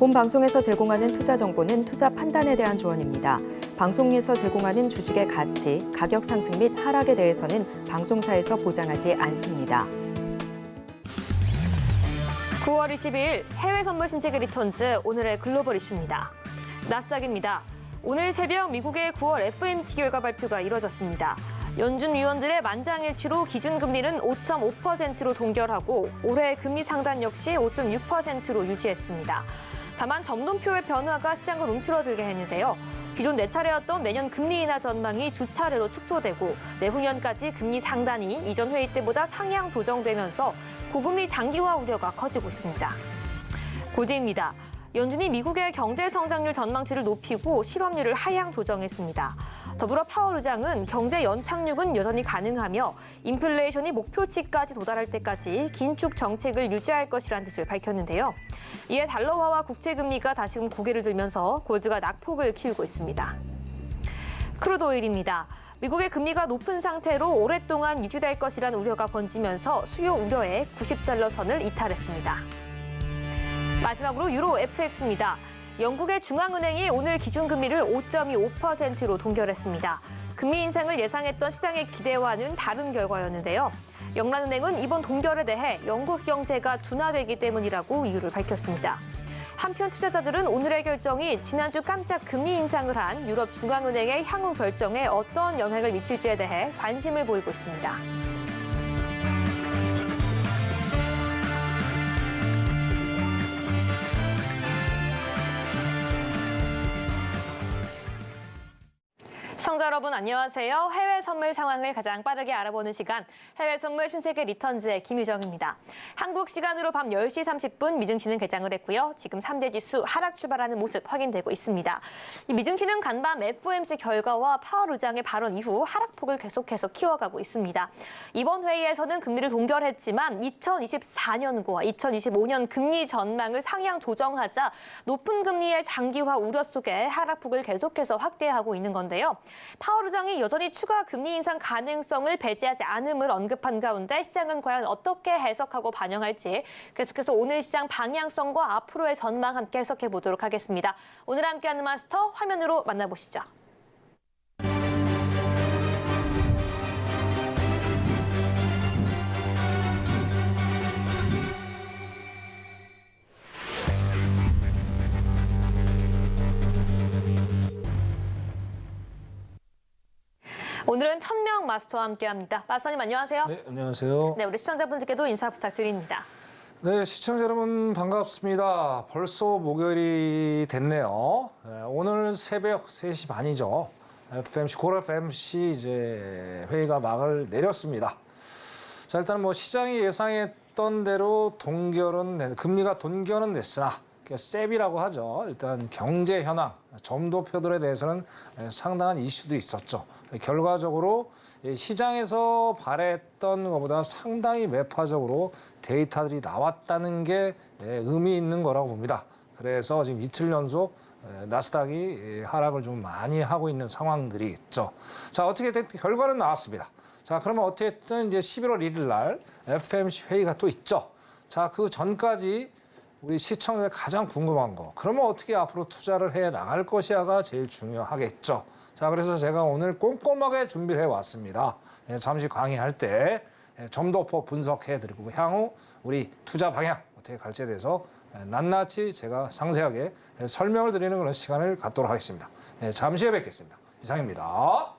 본 방송에서 제공하는 투자 정보는 투자 판단에 대한 조언입니다. 방송에서 제공하는 주식의 가치, 가격 상승 및 하락에 대해서는 방송사에서 보장하지 않습니다. 9월 22일 해외 선물 신세계 리턴즈 오늘의 글로벌 이슈입니다. 나스닥입니다. 오늘 새벽 미국의 9월 FOMC 결과 발표가 이뤄졌습니다. 연준 위원들의 만장일치로 기준금리는 5.5%로 동결하고 올해 금리 상단 역시 5.6%로 유지했습니다. 다만 점도표의 변화가 시장을 움츠러들게 했는데요. 기존 4차례였던 내년 금리 인하 전망이 2차례로 축소되고 내후년까지 금리 상단이 이전 회의 때보다 상향 조정되면서 고금리 장기화 우려가 커지고 있습니다. 고지입니다. 연준이 미국의 경제 성장률 전망치를 높이고 실업률을 하향 조정했습니다. 더불어 파월 의장은 경제 연착륙은 여전히 가능하며 인플레이션이 목표치까지 도달할 때까지 긴축 정책을 유지할 것이라는 뜻을 밝혔는데요. 이에 달러화와 국채금리가 다시금 고개를 들면서 골드가 낙폭을 키우고 있습니다. 크루드 오일입니다. 미국의 금리가 높은 상태로 오랫동안 유지될 것이라는 우려가 번지면서 수요 우려에 90달러 선을 이탈했습니다. 마지막으로 유로 FX입니다. 영국의 중앙은행이 오늘 기준금리를 5.25%로 동결했습니다. 금리 인상을 예상했던 시장의 기대와는 다른 결과였는데요. 영란은행은 이번 동결에 대해 영국 경제가 둔화되기 때문이라고 이유를 밝혔습니다. 한편 투자자들은 오늘의 결정이 지난주 깜짝 금리 인상을 한 유럽 중앙은행의 향후 결정에 어떤 영향을 미칠지에 대해 관심을 보이고 있습니다. 시청자 여러분 안녕하세요. 해외 선물 상황을 가장 빠르게 알아보는 시간 해외 선물 신세계 리턴즈의 김유정입니다. 한국 시간으로 밤 10시 30분 미증시는 개장을 했고요. 지금 3대 지수 하락 출발하는 모습 확인되고 있습니다. 이 미증시는 간밤 FOMC 결과와 파월 의장의 발언 이후 하락폭을 계속해서 키워가고 있습니다. 이번 회의에서는 금리를 동결했지만 2024년과 2025년 금리 전망을 상향 조정하자 높은 금리의 장기화 우려 속에 하락폭을 계속해서 확대하고 있는 건데요. 파월 의장이 여전히 추가 금리 인상 가능성을 배제하지 않음을 언급한 가운데 시장은 과연 어떻게 해석하고 반영할지 계속해서 오늘 시장 방향성과 앞으로의 전망 함께 해석해 보도록 하겠습니다. 오늘 함께하는 마스터 화면으로 만나보시죠. 오늘은 천명 마스터와 함께합니다. 마스터님 안녕하세요. 네, 안녕하세요. 네, 우리 시청자분들께도 인사 부탁드립니다. 네, 시청자 여러분 반갑습니다. 벌써 목요일이 됐네요. 네, 오늘 새벽 3시 반이죠. FOMC, 9월 FOMC 이제 회의가 막을 내렸습니다. 자, 일단 뭐 시장이 예상했던 대로 금리가 동결은 됐으나 셉이라고 하죠. 일단 경제 현황, 점도표들에 대해서는 상당한 이슈도 있었죠. 결과적으로 시장에서 바랬던 것보다 상당히 매파적으로 데이터들이 나왔다는 게 의미 있는 거라고 봅니다. 그래서 지금 이틀 연속 나스닥이 하락을 좀 많이 하고 있는 상황들이 있죠. 자, 어떻게든 결과는 나왔습니다. 자, 그러면 어쨌든 이제 11월 1일 날 FOMC 회의가 또 있죠. 자, 그 전까지 우리 시청자들 가장 궁금한 거, 그러면 어떻게 앞으로 투자를 해 나갈 것이야가 제일 중요하겠죠. 자, 그래서 제가 오늘 꼼꼼하게 준비를 해왔습니다. 잠시 강의할 때 점도표 분석해드리고 향후 우리 투자 방향 어떻게 갈지에 대해서 낱낱이 제가 상세하게 설명을 드리는 그런 시간을 갖도록 하겠습니다. 잠시 후에 뵙겠습니다. 이상입니다.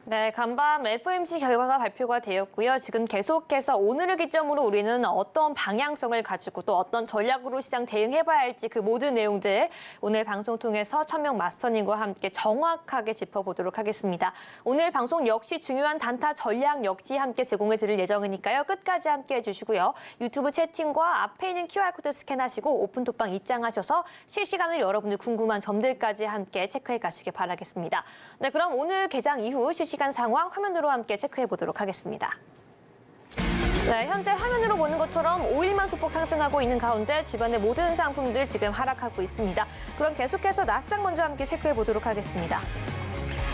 네, 간밤 FOMC 결과가 발표가 되었고요. 지금 계속해서 오늘을 기점으로 우리는 어떤 방향성을 가지고 또 어떤 전략으로 시장 대응해봐야 할지 그 모든 내용들 오늘 방송 통해서 천명 마스터님과 함께 정확하게 짚어보도록 하겠습니다. 오늘 방송 역시 중요한 단타 전략 역시 함께 제공해 드릴 예정이니까요. 끝까지 함께 해주시고요. 유튜브 채팅과 앞에 있는 QR코드 스캔하시고 오픈톡방 입장하셔서 실시간으로 여러분들 궁금한 점들까지 함께 체크해 가시길 바라겠습니다. 네, 그럼 오늘 개장 이후 실시간 상황 화면으로 함께 체크해 보도록 하겠습니다. 네, 현재 화면으로 보는 것처럼 5일만 소폭 상승하고 있는 가운데 주변의 모든 상품들 지금 하락하고 있습니다. 그럼 계속해서 나스닥 먼저 함께 체크해 보도록 하겠습니다.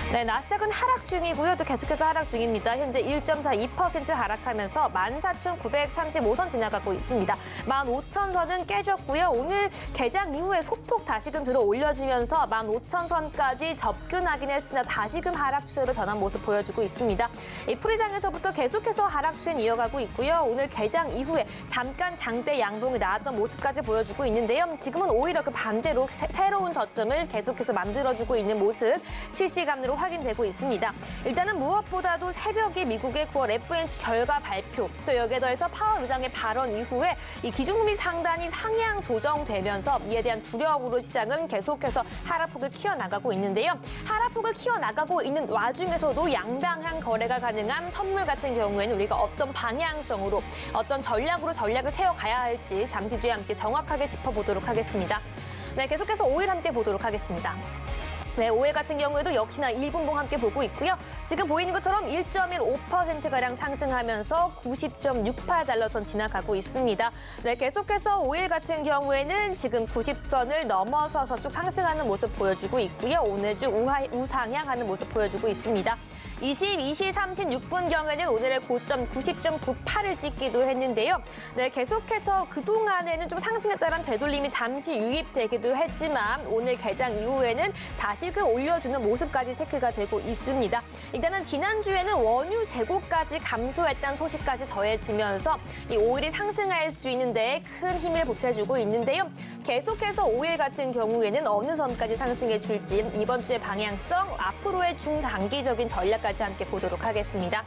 네, 나스닥은 하락 중이고요. 또 계속해서 하락 중입니다. 현재 1.42% 하락하면서 14,935선 지나가고 있습니다. 15,000선은 깨졌고요. 오늘 개장 이후에 소폭 다시금 들어 올려지면서 15,000선까지 접근하긴 했으나 다시금 하락 추세로 변한 모습 보여주고 있습니다. 이 프리장에서부터 계속해서 하락 추세는 이어가고 있고요. 오늘 개장 이후에 잠깐 장대 양봉이 나왔던 모습까지 보여주고 있는데요. 지금은 오히려 그 반대로 새로운 저점을 계속해서 만들어주고 있는 모습 실시간으로 확인되고 있습니다. 일단은 무엇보다도 새벽에 미국의 9월 FOMC 결과 발표, 또 여기에 더해서 파월 의장의 발언 이후에 이 기준금리 상단이 상향 조정되면서 이에 대한 두려움으로 시장은 계속해서 하락폭을 키워나가고 있는데요. 하락폭을 키워나가고 있는 와중에서도 양방향 거래가 가능한 선물 같은 경우에는 우리가 어떤 방향성으로, 어떤 전략으로 전략을 세워가야 할지 잠시 뒤에 함께 정확하게 짚어보도록 하겠습니다. 네, 계속해서 5일 함께 보도록 하겠습니다. 네, 5일 같은 경우에도 역시나 1분봉 함께 보고 있고요. 지금 보이는 것처럼 1.15%가량 상승하면서 90.68달러 선 지나가고 있습니다. 네, 계속해서 5일 같은 경우에는 지금 90선을 넘어서서 쭉 상승하는 모습 보여주고 있고요. 오늘 쭉 우상향하는 모습 보여주고 있습니다. 22시 36분경에는 오늘의 고점 90.98을 찍기도 했는데요. 네, 계속해서 그동안에는 좀 상승에 따른 되돌림이 잠시 유입되기도 했지만 오늘 개장 이후에는 다시금 올려주는 모습까지 체크가 되고 있습니다. 일단은 지난주에는 원유 재고까지 감소했다는 소식까지 더해지면서 이 5일이 상승할 수 있는데 큰 힘을 보태주고 있는데요. 계속해서 5일 같은 경우에는 어느 선까지 상승해 줄지 이번 주의 방향성, 앞으로의 중단기적인 전략까지 함께 보도록 하겠습니다.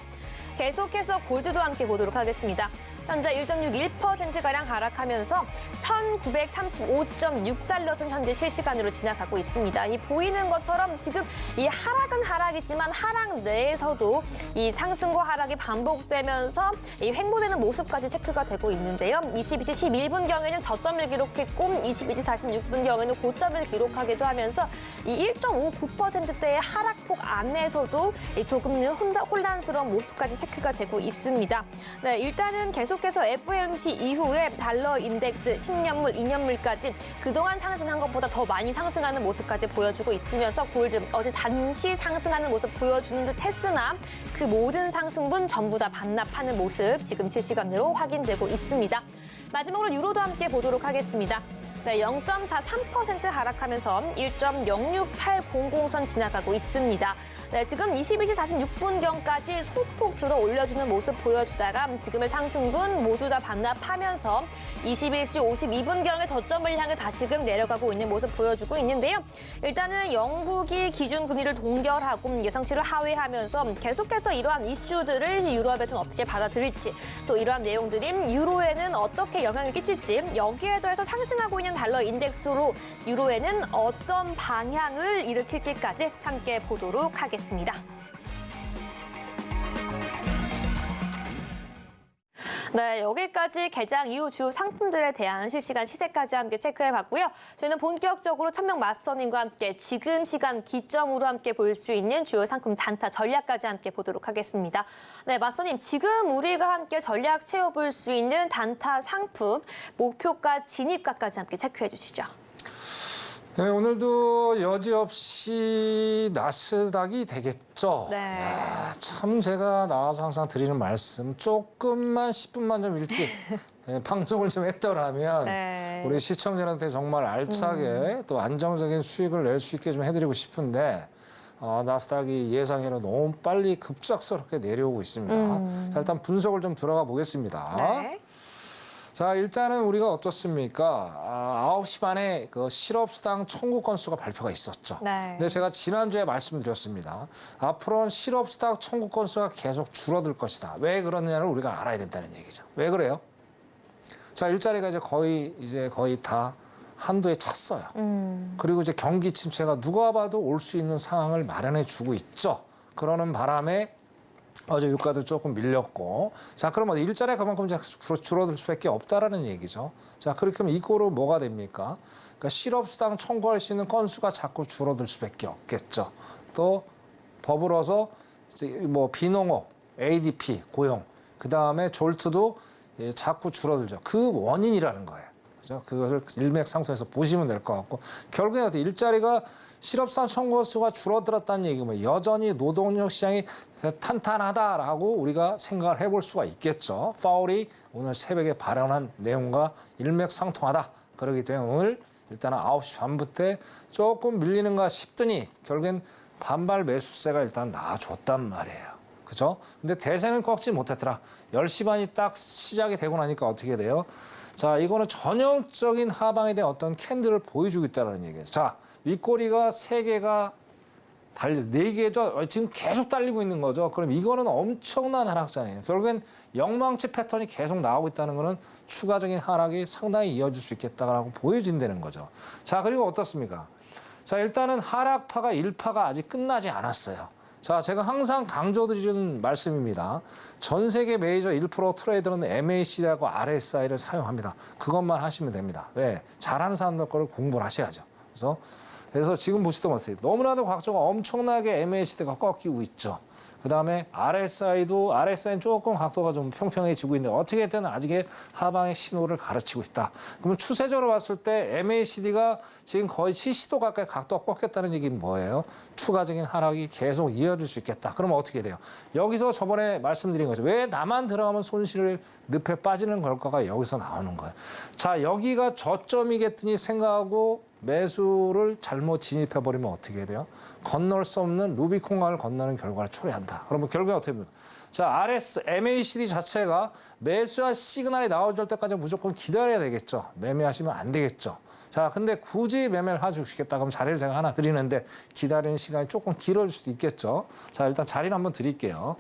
계속해서 골드도 함께 보도록 하겠습니다. 현재 1.61%가량 하락하면서 1,935.6달러 선 현재 실시간으로 지나가고 있습니다. 이 보이는 것처럼 지금 이 하락은 하락이지만 하락 내에서도 이 상승과 하락이 반복되면서 이 횡보되는 모습까지 체크가 되고 있는데요. 22시 11분경에는 저점을 기록했고 22시 46분경에는 고점을 기록하기도 하면서 이 1.59%대의 하락폭 안에서도 조금은 혼란스러운 모습까지 체크가 되고 있습니다. 네, 일단은 계속해서 FOMC 이후에 달러 인덱스, 10년물, 2년물까지 그동안 상승한 것보다 더 많이 상승하는 모습까지 보여주고 있으면서 골드 어제 잠시 상승하는 모습 보여주는 듯 했으나 그 모든 상승분 전부 다 반납하는 모습 지금 실시간으로 확인되고 있습니다. 마지막으로 유로도 함께 보도록 하겠습니다. 네, 0.43% 하락하면서 1.06800선 지나가고 있습니다. 네, 지금 21시 46분경까지 소폭 들어 올려주는 모습 보여주다가 지금의 상승분 모두 다 반납하면서 21시 52분경의 저점을 향해 다시금 내려가고 있는 모습 보여주고 있는데요. 일단은 영국이 기준금리를 동결하고 예상치를 하회하면서 계속해서 이러한 이슈들을 유럽에서는 어떻게 받아들일지, 또 이러한 내용들이 유로에는 어떻게 영향을 끼칠지, 여기에 더해서 상승하고 있는 달러 인덱스로 유로에는 어떤 방향을 일으킬지까지 함께 보도록 하겠습니다. 네, 여기까지 개장 이후 주요 상품들에 대한 실시간 시세까지 함께 체크해봤고요. 저희는 본격적으로 천명 마스터님과 함께 지금 시간 기점으로 함께 볼 수 있는 주요 상품 단타 전략까지 함께 보도록 하겠습니다. 네, 마스터님, 지금 우리가 함께 전략 세워볼 수 있는 단타 상품 목표가 진입가까지 함께 체크해 주시죠. 네, 오늘도 여지없이 나스닥이 되겠죠. 네. 야, 참 제가 나와서 항상 드리는 말씀, 조금만 10분만 좀 일찍 방송을 좀 했더라면 네. 우리 시청자한테 정말 알차게 또 안정적인 수익을 낼 수 있게 좀 해드리고 싶은데 나스닥이 예상외로 너무 빨리 급작스럽게 내려오고 있습니다. 자, 일단 분석을 좀 들어가 보겠습니다. 네. 자, 일단은 우리가 어떻습니까? 9시 반에 그 실업수당 청구 건수가 발표가 있었죠. 네. 근데 제가 지난주에 말씀드렸습니다. 앞으로는 실업수당 청구 건수가 계속 줄어들 것이다. 왜 그러느냐를 우리가 알아야 된다는 얘기죠. 왜 그래요? 자, 일자리가 이제 거의 다 한도에 찼어요. 그리고 이제 경기 침체가 누가 봐도 올 수 있는 상황을 마련해 주고 있죠. 그러는 바람에 어제 유가도 조금 밀렸고, 자, 그러면 일자리가 그만큼 이제 줄어들 수밖에 없다라는 얘기죠. 자, 그렇게 하면 이거로 뭐가 됩니까? 그러니까 실업수당 청구할 수 있는 건수가 자꾸 줄어들 수밖에 없겠죠. 또 더불어서 이제 뭐 비농업, ADP 고용, 그 다음에 졸트도 자꾸 줄어들죠. 그 원인이라는 거예요. 그죠? 그것을 일맥상통해서 보시면 될 것 같고 결국에 어떻게 일자리가 실업상 청구 수가 줄어들었다는 얘기면 여전히 노동력 시장이 탄탄하다라고 우리가 생각을 해볼 수가 있겠죠. 파월이 오늘 새벽에 발언한 내용과 일맥상통하다. 그렇기 때문에 오늘 일단은 9시 반부터 조금 밀리는가 싶더니 결국엔 반발 매수세가 일단 나와줬단 말이에요. 그죠? 근데 대세는 꺾지 못했더라. 10시 반이 딱 시작이 되고 나니까 어떻게 돼요? 자, 이거는 전형적인 하방에 대한 어떤 캔들을 보여주고 있다는 얘기예요. 자, 윗꼬리가 3개가 달려 4개죠. 지금 계속 달리고 있는 거죠. 그럼 이거는 엄청난 하락장이에요. 결국엔 영망치 패턴이 계속 나오고 있다는 거는 추가적인 하락이 상당히 이어질 수 있겠다라고 보여진다는 거죠. 자, 그리고 어떻습니까? 자, 일단은 하락파가 1파가 아직 끝나지 않았어요. 자, 제가 항상 강조드리는 말씀입니다. 전 세계 메이저 1% 트레이더는 MACD하고 RSI를 사용합니다. 그것만 하시면 됩니다. 왜? 잘하는 사람들 거를 공부를 하셔야죠. 그래서 지금 보시던 것처럼 너무나도 과학적으로 엄청나게 MACD가 꺾이고 있죠. 그다음에 RSI는 조금 각도가 좀 평평해지고 있는데 어떻게 됐든 아직의 하방의 신호를 가르치고 있다. 그러면 추세적으로 봤을 때 MACD가 지금 거의 70도 가까이 각도가 꺾였다는 얘기는 뭐예요? 추가적인 하락이 계속 이어질 수 있겠다. 그러면 어떻게 돼요? 여기서 저번에 말씀드린 거죠. 왜 나만 들어가면 손실을 늪에 빠지는 걸까가 여기서 나오는 거예요. 자, 여기가 저점이겠더니 생각하고 매수를 잘못 진입해버리면 어떻게 돼요? 건널 수 없는 루비콘강을 건너는 결과를 초래한다. 그러면 결국에 어떻게 됩니까? 자, MACD 자체가 매수와 시그널이 나와줄 때까지 무조건 기다려야 되겠죠. 매매하시면 안 되겠죠. 자, 근데 굳이 매매를 해주시겠다 그러면 자리를 제가 하나 드리는데 기다리는 시간이 조금 길어질 수도 있겠죠. 자, 일단 자리를 한번 드릴게요.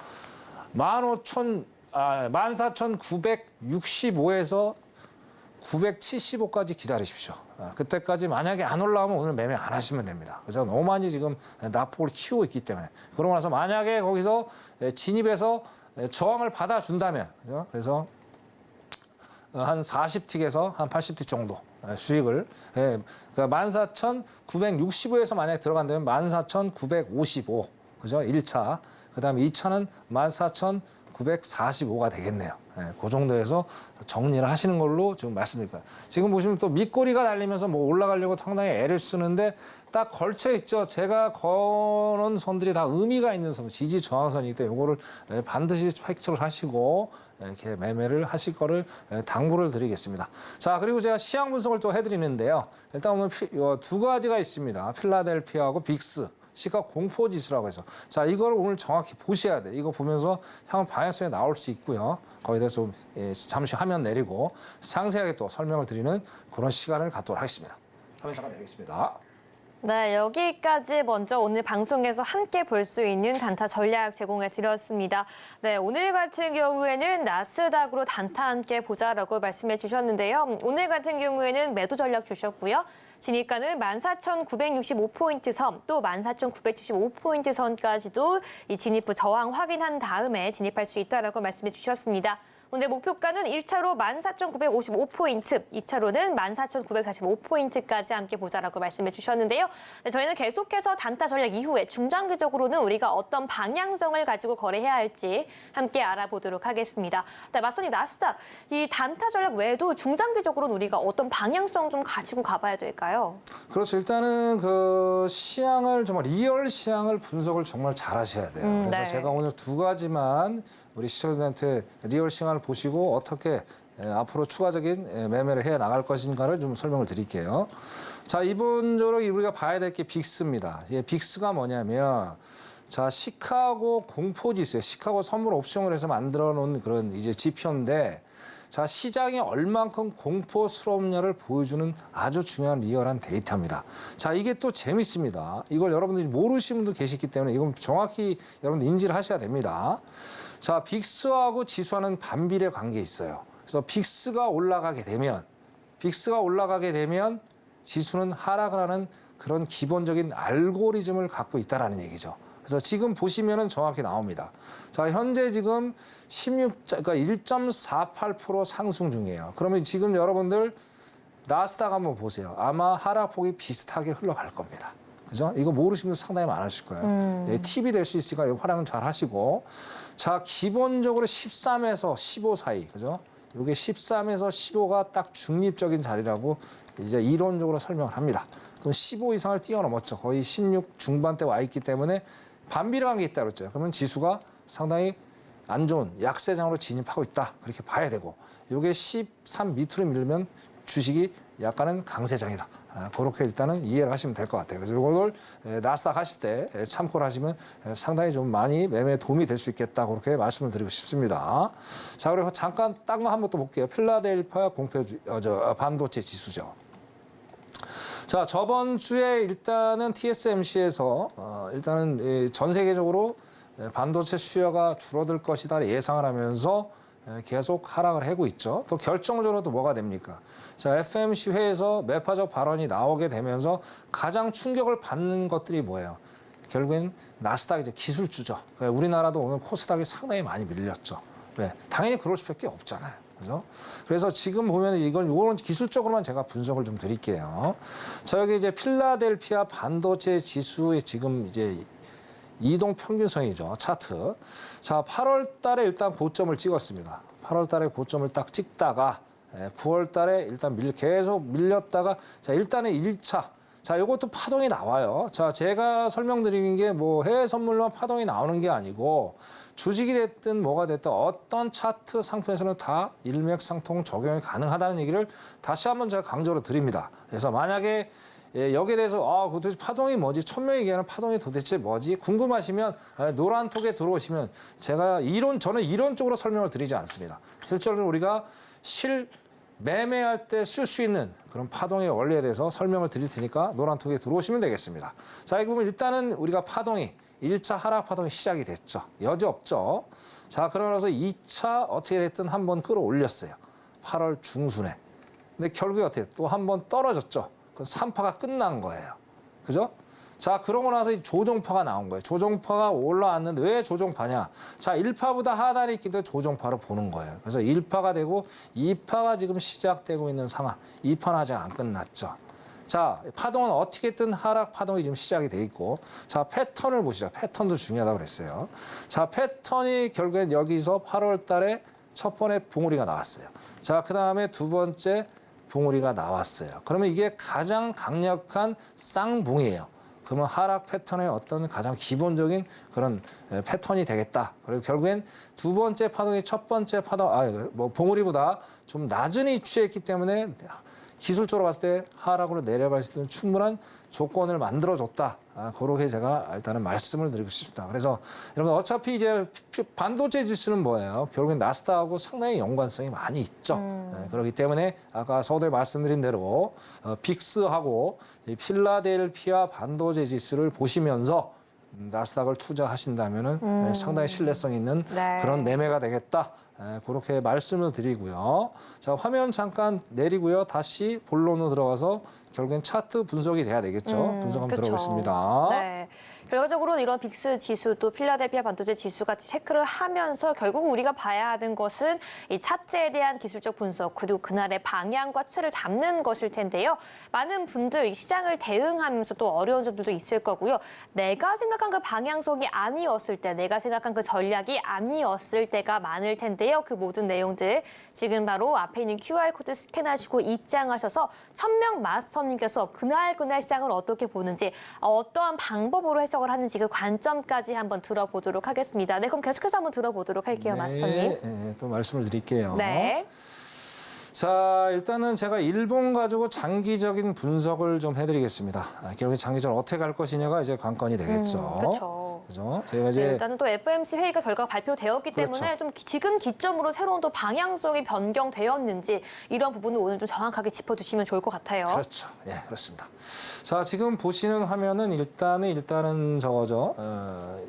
14,965에서 975까지 기다리십시오. 그때까지 만약에 안 올라오면 오늘 매매 안 하시면 됩니다. 그죠? 너무 많이 지금 낙폭을 키우고 있기 때문에. 그러고 나서 만약에 거기서 진입해서 저항을 받아준다면, 그죠? 그래서 한 40틱에서 한 80틱 정도 수익을, 그러니까 14,965에서 만약에 들어간다면 14,955, 그죠? 1차. 그 다음에 2차는 14,945가 되겠네요. 그 정도에서 정리를 하시는 걸로 지금 말씀드릴까요. 지금 보시면 또 밑꼬리가 달리면서 뭐 올라가려고 상당히 애를 쓰는데 딱 걸쳐 있죠. 제가 거는 선들이 다 의미가 있는 선, 지지 저항선이기 때문에 이거를 반드시 획득을 하시고 이렇게 매매를 하실 거를 당부를 드리겠습니다. 자, 그리고 제가 시황 분석을 또 해드리는데요. 일단 오늘 2가지가 있습니다. 필라델피아하고 빅스. 시가 공포지수라고 해서 자 이걸 오늘 정확히 보셔야 돼. 이거 보면서 향후 방향성이 나올 수 있고요. 거기에 대해서 잠시 화면 내리고 상세하게 또 설명을 드리는 그런 시간을 갖도록 하겠습니다. 화면 잠깐 내리겠습니다. 네, 여기까지 먼저 오늘 방송에서 함께 볼 수 있는 단타 전략 제공해 드렸습니다. 네, 오늘 같은 경우에는 나스닥으로 단타 함께 보자라고 말씀해 주셨는데요. 오늘 같은 경우에는 매도 전략 주셨고요. 진입가는 14,965포인트 선, 또 14,975포인트 선까지도 이 진입 후 저항 확인한 다음에 진입할 수 있다라고 말씀해 주셨습니다. 오늘 목표가는 1차로 14,955포인트, 2차로는 14,945포인트까지 함께 보자라고 말씀해 주셨는데요. 네, 저희는 계속해서 단타 전략 이후에 중장기적으로는 우리가 어떤 방향성을 가지고 거래해야 할지 함께 알아보도록 하겠습니다. 네, 맞선이 나스닥, 이 단타 전략 외에도 중장기적으로는 우리가 어떤 방향성 좀 가지고 가봐야 될까요? 그렇죠. 일단은 그 시향을 정말 리얼 시향을 분석을 정말 잘 하셔야 돼요. 그래서 네. 제가 오늘 2가지만 우리 시청자들한테 리얼 시향을 보시고 어떻게 앞으로 추가적인 매매를 해 나갈 것인가를 좀 설명을 드릴게요. 자, 이번적으로 우리가 봐야 될 게 빅스입니다. 빅스가 뭐냐면 자, 시카고 공포지수예요. 시카고 선물 옵션을 해서 만들어 놓은 그런 이제 지표인데 자, 시장이 얼만큼 공포스러움냐를 보여주는 아주 중요한 리얼한 데이터입니다. 자, 이게 또 재밌습니다. 이걸 여러분들이 모르시는 분도 계시기 때문에 이건 정확히 여러분들 인지를 하셔야 됩니다. 자, 빅스하고 지수와는 반비례 관계 있어요. 그래서 빅스가 올라가게 되면 지수는 하락을 하는 그런 기본적인 알고리즘을 갖고 있다라는 얘기죠. 그래서 지금 보시면은 정확히 나옵니다. 자, 현재 지금 그러니까 1.48% 상승 중이에요. 그러면 지금 여러분들 나스닥 한번 보세요. 아마 하락폭이 비슷하게 흘러갈 겁니다. 그죠? 이거 모르시는 분 상당히 많으실 거예요. 팁이 될 수 있으니까 이 활용 잘 하시고. 자, 기본적으로 13에서 15 사이, 그죠? 이게 13에서 15가 딱 중립적인 자리라고 이제 이론적으로 설명을 합니다. 그럼 15 이상을 뛰어넘었죠. 거의 16 중반대 와 있기 때문에 반비례한 게 있다고 그랬죠. 그러면 지수가 상당히 안 좋은 약세장으로 진입하고 있다. 그렇게 봐야 되고 이게 13 밑으로 밀면 주식이 약간은 강세장이다. 그렇게 일단은 이해를 하시면 될 것 같아요. 그래서 이걸 나스닥 하실 때 참고를 하시면 상당히 좀 많이 매매에 도움이 될 수 있겠다. 그렇게 말씀을 드리고 싶습니다. 자, 그리고 잠깐 딴 거 한번 또 볼게요. 필라델피아 반도체 지수죠. 자, 저번 주에 일단은 TSMC에서 일단은 전 세계적으로 반도체 수요가 줄어들 것이다 예상을 하면서 계속 하락을 하고 있죠. 또 결정적으로 또 뭐가 됩니까? 자, FMC 회에서 매파적 발언이 나오게 되면서 가장 충격을 받는 것들이 뭐예요? 결국엔 나스닥 이제 기술주죠. 그러니까 우리나라도 오늘 코스닥이 상당히 많이 밀렸죠. 왜? 당연히 그럴 수밖에 없잖아요. 그죠? 그래서 지금 보면 이건 기술적으로만 제가 분석을 좀 드릴게요. 자, 여기 이제 필라델피아 반도체 지수의 지금 이제 이동 평균선이죠. 차트. 자, 8월 달에 일단 고점을 찍었습니다. 8월 달에 고점을 딱 찍다가 9월 달에 일단 계속 밀렸다가 자, 일단은 1차. 자, 이것도 파동이 나와요. 자, 제가 설명드리는 게 뭐 해외 선물로만 파동이 나오는 게 아니고 주식이 됐든 뭐가 됐든 어떤 차트 상품에서는 다 일맥상통 적용이 가능하다는 얘기를 다시 한번 제가 강조를 드립니다. 그래서 만약에 여기에 대해서 도대체 파동이 뭐지? 천명이 얘기하는 파동이 도대체 뭐지? 궁금하시면 노란톡에 들어오시면 저는 이론적으로 설명을 드리지 않습니다. 실제로 우리가 매매할 때 쓸 수 있는 그런 파동의 원리에 대해서 설명을 드릴 테니까 노란톡에 들어오시면 되겠습니다. 자, 여기 보면 일단은 우리가 파동이 1차 하락 파동이 시작이 됐죠. 여지 없죠. 자, 그러면서 2차 어떻게 됐든 한번 끌어올렸어요. 8월 중순에. 근데 결국에 어떻게 또 한번 떨어졌죠. 그 3파가 끝난 거예요. 그죠? 자, 그러고 나서 이 조정파가 나온 거예요. 조정파가 올라왔는데 왜 조정파냐? 자, 1파보다 하단에 있기 때문에 조정파로 보는 거예요. 그래서 1파가 되고 2파가 지금 시작되고 있는 상황. 2파는 아직 안 끝났죠. 자, 파동은 어떻게든 하락 파동이 지금 시작이 돼 있고, 자, 패턴을 보시죠. 패턴도 중요하다고 그랬어요. 자, 패턴이 결국엔 여기서 8월 달에 첫 번째 봉우리가 나왔어요. 자, 그 다음에 두 번째 봉우리가 나왔어요. 그러면 이게 가장 강력한 쌍봉이에요. 그러면 하락 패턴의 어떤 가장 기본적인 그런 패턴이 되겠다. 그리고 결국엔 두 번째 파동이 첫 번째 파동, 봉우리보다 좀 낮은 위치에 있기 때문에 기술적으로 봤을 때 하락으로 내려갈 수 있는 충분한 조건을 만들어줬다. 그렇게 제가 일단은 말씀을 드리고 싶습니다. 그래서 여러분 어차피 이제 반도체 지수는 뭐예요? 결국엔 나스닥하고 상당히 연관성이 많이 있죠. 그렇기 때문에 아까 서두에 말씀드린 대로 빅스하고 필라델피아 반도체 지수를 보시면서 나스닥을 투자하신다면은 상당히 신뢰성 있는 그런 매매가 되겠다. 그렇게 말씀을 드리고요. 자, 화면 잠깐 내리고요. 다시 본론으로 들어가서 결국엔 차트 분석이 돼야 되겠죠. 분석 한번 들어보겠습니다. 네. 결과적으로 이런 빅스 지수 또 필라델피아 반도체 지수 같이 체크를 하면서 결국 우리가 봐야 하는 것은 이 차트에 대한 기술적 분석 그리고 그날의 방향과 추세를 잡는 것일 텐데요. 많은 분들 이 시장을 대응하면서 또 어려운 점들도 있을 거고요. 내가 생각한 그 방향성이 아니었을 때, 내가 생각한 그 전략이 아니었을 때가 많을 텐데요. 그 모든 내용들 지금 바로 앞에 있는 QR코드 스캔하시고 입장하셔서 천명 마스터님께서 그날 시장을 어떻게 보는지 어떠한 방법으로 해석을 하는지 그 관점까지 한번 들어보도록 하겠습니다. 네, 그럼 계속해서 한번 들어보도록 할게요, 마스터님. 네, 또 말씀을 드릴게요. 네. 자, 일단은 제가 일본 가지고 장기적인 분석을 좀 해드리겠습니다. 결국 장기적으로 어떻게 갈 것이냐가 이제 관건이 되겠죠. 그렇죠. 그죠? 제가 이제 일단은 또 FOMC 회의가 결과가 발표되었기 그렇죠. 때문에 좀 지금 기점으로 새로운 또 방향성이 변경되었는지 이런 부분을 오늘 좀 정확하게 짚어주시면 좋을 것 같아요. 그렇죠. 예, 그렇습니다. 자, 지금 보시는 화면은 일단은 저거죠.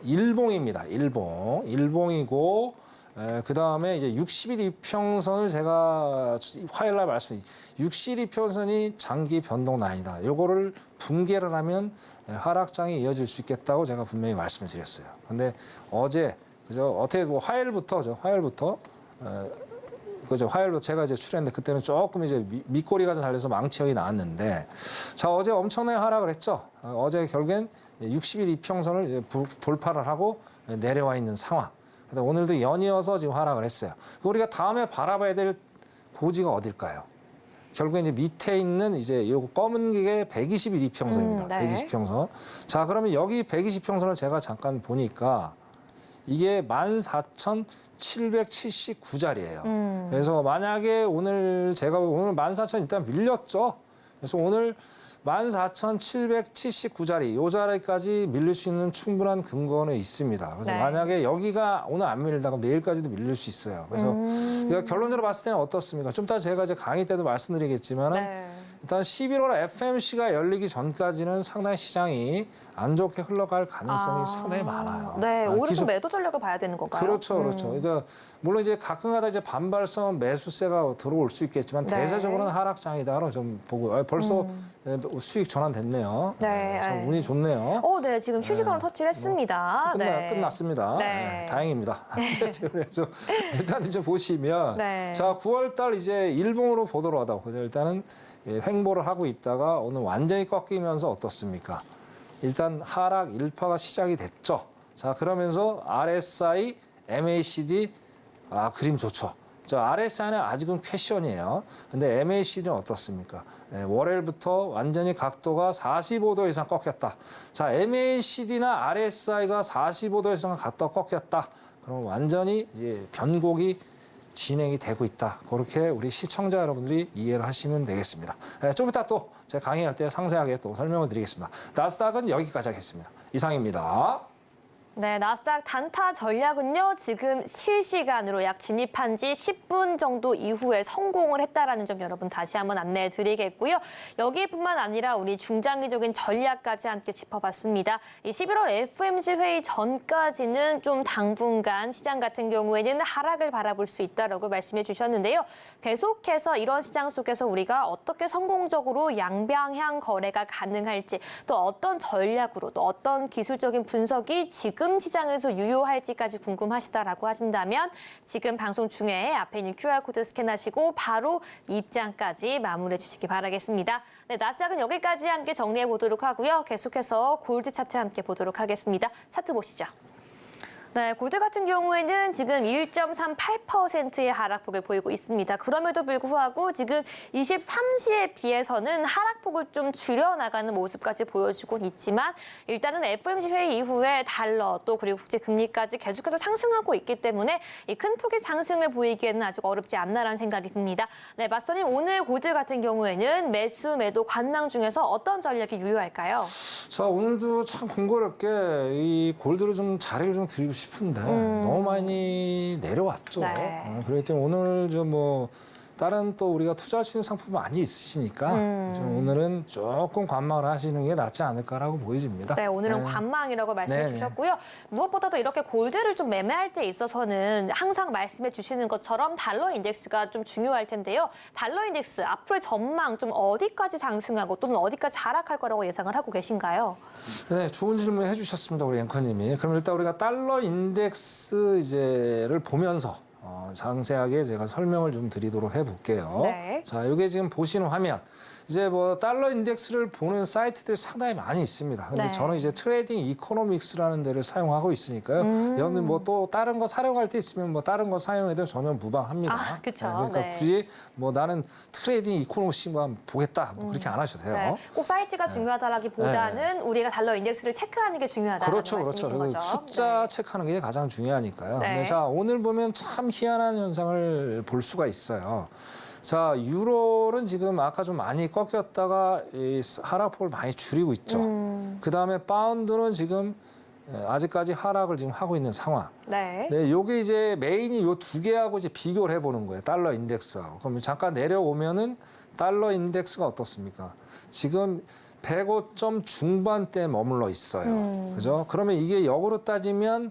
일봉입니다. 일봉이고, 그 다음에 이제 60일 이평선을 제가 화요일 날 말씀드린 60일 이평선이 장기 변동 라인이다. 요거를 붕괴를 하면 하락장이 이어질 수 있겠다고 제가 분명히 말씀을 드렸어요. 근데 어제 그죠? 어떻게 화요일부터 제가 이제 출연했는데 그때는 조금 이제 밑꼬리가 달려서 망치형이 나왔는데 자, 어제 엄청나게 하락을 했죠. 어제 결국엔 60일 이평선을 이제 돌파를 하고 내려와 있는 상황. 오늘도 연이어서 지금 하락을 했어요. 우리가 다음에 바라봐야 될 고지가 어딜까요? 결국에 이제 밑에 있는 이제 요 검은 게 121 이평선입니다. 네. 120평선. 자, 그러면 여기 120평선을 제가 잠깐 보니까 이게 14,779자리예요. 그래서 만약에 오늘 제가 오늘 14,000 일단 밀렸죠. 그래서 오늘 14,779자리, 요 자리까지 밀릴 수 있는 충분한 근거는 있습니다. 그래서 네. 만약에 여기가 오늘 안 밀리다가 내일까지도 밀릴 수 있어요. 그래서 그러니까 결론적으로 봤을 때는 어떻습니까? 좀 이따 제가 이제 강의 때도 말씀드리겠지만은 네. 일단 11월 FMC가 열리기 전까지는 상당히 시장이 안 좋게 흘러갈 가능성이 상당히 많아요. 네, 오히려 기술- 좀 매도 전략을 봐야 되는 건가요? 그렇죠, 그렇죠. 그러니까 물론 이제 가끔가다 이제 반발성 매수세가 들어올 수 있겠지만 네. 대세적으로는 하락장이다로 좀 보고 벌써 수익 전환됐네요. 네, 참 네. 운이 좋네요. 네, 지금 휴지가로 터치를 했습니다. 네. 끝났습니다. 네. 다행입니다. 그래서 일단 이제 보시면 네. 자 9월달 이제 일봉으로 보도록 하다고 그죠? 일단은 횡보를 하고 있다가 오늘 완전히 꺾이면서 어떻습니까? 일단 하락 일파가 시작이 됐죠. 자 그러면서 RSI, MACD 그림 좋죠. 저 RSI는 아직은 퀘션이에요. 근데 MACD는 어떻습니까? 월요일부터 완전히 각도가 45도 이상 꺾였다. 자, MACD나 RSI가 45도 이상 각도가 꺾였다. 그럼 완전히 이제 변곡이 진행이 되고 있다. 그렇게 우리 시청자 여러분들이 이해를 하시면 되겠습니다. 좀 이따 또 제가 강의할 때 상세하게 또 설명을 드리겠습니다. 나스닥은 여기까지 하겠습니다. 이상입니다. 네, 나스닥 단타 전략은요, 지금 실시간으로 약 진입한 지 10분 정도 이후에 성공을 했다라는 점 여러분 다시 한번 안내해 드리겠고요. 여기뿐만 아니라 우리 중장기적인 전략까지 함께 짚어봤습니다. 이 11월 FOMC 회의 전까지는 좀 당분간 시장 같은 경우에는 하락을 바라볼 수 있다라고 말씀해 주셨는데요. 계속해서 이런 시장 속에서 우리가 어떻게 성공적으로 양방향 거래가 가능할지, 또 어떤 전략으로, 또 어떤 기술적인 분석이 지금 시장에서 유효할지까지 궁금하시다라고 하신다면 지금 방송 중에 앞에 있는 QR코드 스캔하시고 바로 입장까지 마무리해 주시기 바라겠습니다. 네, 나스닥은 여기까지 함께 정리해 보도록 하고요. 계속해서 골드 차트 함께 보도록 하겠습니다. 차트 보시죠. 네, 골드 같은 경우에는 지금 1.38%의 하락폭을 보이고 있습니다. 그럼에도 불구하고 지금 23시에 비해서는 하락폭을 좀 줄여나가는 모습까지 보여주고 있지만 일단은 FOMC 회의 이후에 달러 또 그리고 국제 금리까지 계속해서 상승하고 있기 때문에 이 큰 폭의 상승을 보이기에는 아직 어렵지 않나라는 생각이 듭니다. 네, 맞서님 오늘 골드 같은 경우에는 매수, 매도, 관망 중에서 어떤 전략이 유효할까요? 자 오늘도 참 공교롭게 이 골드로 좀 자리를 좀 드리고 싶은데 너무 많이 내려왔죠. 네. 그렇기 때문에 오늘 좀 뭐 다른 또 우리가 투자할 수 있는 상품 많이 있으시니까 좀 오늘은 조금 관망을 하시는 게 낫지 않을까라고 보여집니다. 네, 오늘은 네. 관망이라고 말씀해 네네. 주셨고요. 무엇보다도 이렇게 골드를 좀 매매할 때 있어서는 항상 말씀해 주시는 것처럼 달러 인덱스가 좀 중요할 텐데요. 달러 인덱스 앞으로의 전망 좀 어디까지 상승하고 또는 어디까지 하락할 거라고 예상을 하고 계신가요? 네, 좋은 질문 해주셨습니다, 우리 앵커님이. 그럼 일단 우리가 달러 인덱스 이제를 보면서 상세하게 제가 설명을 좀 드리도록 해볼게요. 네. 자, 이게 지금 보시는 화면. 이제 뭐 달러 인덱스를 보는 사이트들이 상당히 많이 있습니다. 근데 네. 저는 이제 트레이딩 이코노믹스라는 데를 사용하고 있으니까요. 여러분들 뭐 또 다른 거 사용할 때 있으면 뭐 다른 거 사용해도 전혀 무방합니다. 아, 그쵸. 그러니까 네. 굳이 뭐 나는 트레이딩 이코노믹스만 보겠다. 뭐 그렇게 안 하셔도 돼요. 네, 꼭 사이트가 중요하다라기보다는 우리가 달러 인덱스를 체크하는 게 중요하다는 그렇죠, 말씀이신 그렇죠. 거죠. 숫자 네. 체크하는 게 가장 중요하니까요. 네. 근데 자, 오늘 보면 참 희한한 현상을 볼 수가 있어요. 자, 유로는 지금 아까 좀 많이 꺾였다가 이 하락폭을 많이 줄이고 있죠. 그 다음에 파운드는 지금 아직까지 하락을 지금 하고 있는 상황. 네. 네, 요게 이제 메인이 요 두 개하고 이제 비교를 해보는 거예요. 달러 인덱스하고. 그럼 잠깐 내려오면은 달러 인덱스가 어떻습니까? 지금 105점 중반대에 머물러 있어요. 그죠? 그러면 이게 역으로 따지면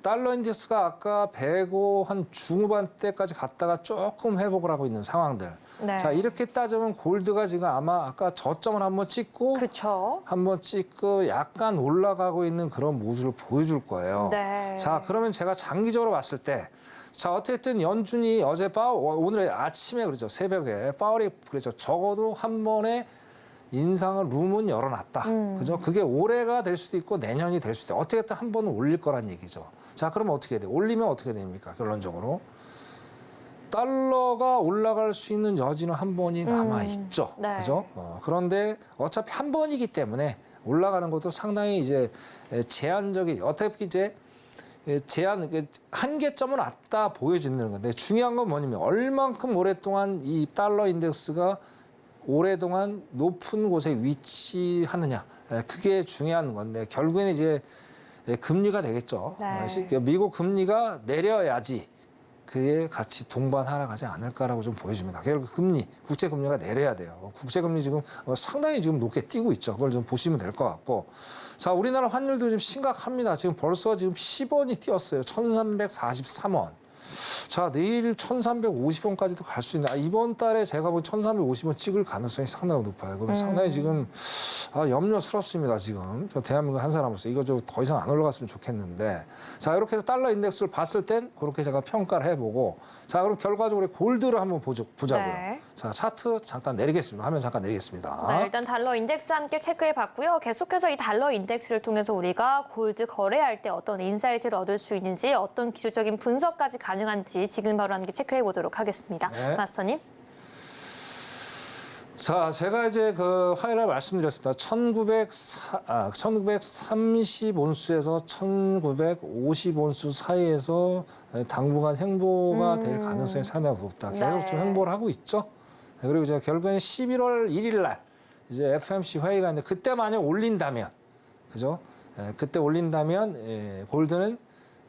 달러 인덱스가 아까 105 한 중후반대까지 갔다가 조금 회복을 하고 있는 상황들. 네. 자, 이렇게 따지면 골드가 지금 아마 아까 저점을 한번 찍고 그렇죠. 한번 찍고 약간 올라가고 있는 그런 모습을 보여줄 거예요. 네. 자, 그러면 제가 장기적으로 봤을 때, 자, 어쨌든 연준이 어제 오늘 아침에 그러죠. 새벽에 파월이 그랬죠. 적어도 한 번에 인상을 룸은 열어놨다. 그죠? 그게 올해가 될 수도 있고 내년이 될 수도 있고 어떻게든 한 번은 올릴 거란 얘기죠. 자, 그러면 어떻게 돼요? 올리면 어떻게 됩니까? 결론적으로. 달러가 올라갈 수 있는 여지는 한 번이 남아 있죠. 네. 그죠? 그런데 어차피 한 번이기 때문에 올라가는 것도 상당히 이제 제한적인 어차피 이제 제한 한계점은 왔다 보여지는 건데 중요한 건 뭐냐면 얼만큼 오랫동안 이 달러 인덱스가 오랫동안 높은 곳에 위치하느냐 그게 중요한 건데 결국에는 이제 금리가 되겠죠. 네. 미국 금리가 내려야지 그게 같이 동반 하락하지 않을까라고 좀 보여집니다. 결국 금리, 국제 금리가 내려야 돼요. 국제 금리 지금 상당히 지금 높게 뛰고 있죠. 그걸 좀 보시면 될 것 같고. 자, 우리나라 환율도 좀 심각합니다. 지금 벌써 지금 10원이 뛰었어요. 1,343원. 자, 내일 1,350원까지도 갈 수 있는. 이번 달에 제가 본 1,350원 찍을 가능성이 상당히 높아요. 그럼 상당히 지금 염려스럽습니다. 지금 저 대한민국 한 사람으로서 이거 좀 더 이상 안 올라갔으면 좋겠는데. 자, 이렇게 해서 달러 인덱스를 봤을 땐 그렇게 제가 평가를 해보고. 자, 그럼 결과적으로 골드를 한번 보자고요. 네. 자, 차트 잠깐 내리겠습니다. 화면 잠깐 내리겠습니다. 네, 일단 달러 인덱스 함께 체크해 봤고요. 계속해서 이 달러 인덱스를 통해서 우리가 골드 거래할 때 어떤 인사이트를 얻을 수 있는지 어떤 기술적인 분석까지 가능한지 지금 바로 함께 체크해 보도록 하겠습니다. 네. 마스터님. 자, 제가 이제 그 화요일에 말씀드렸습니다. 1930온수에서 1950온수 사이에서 당분간 횡보가 될 가능성이 상당히 높다. 계속 좀 횡보를 하고 있죠. 그리고 이제 결국엔 11월 1일 날 이제 FOMC 회의가 있는데 그때 만약 올린다면, 그죠? 그때 올린다면 골드는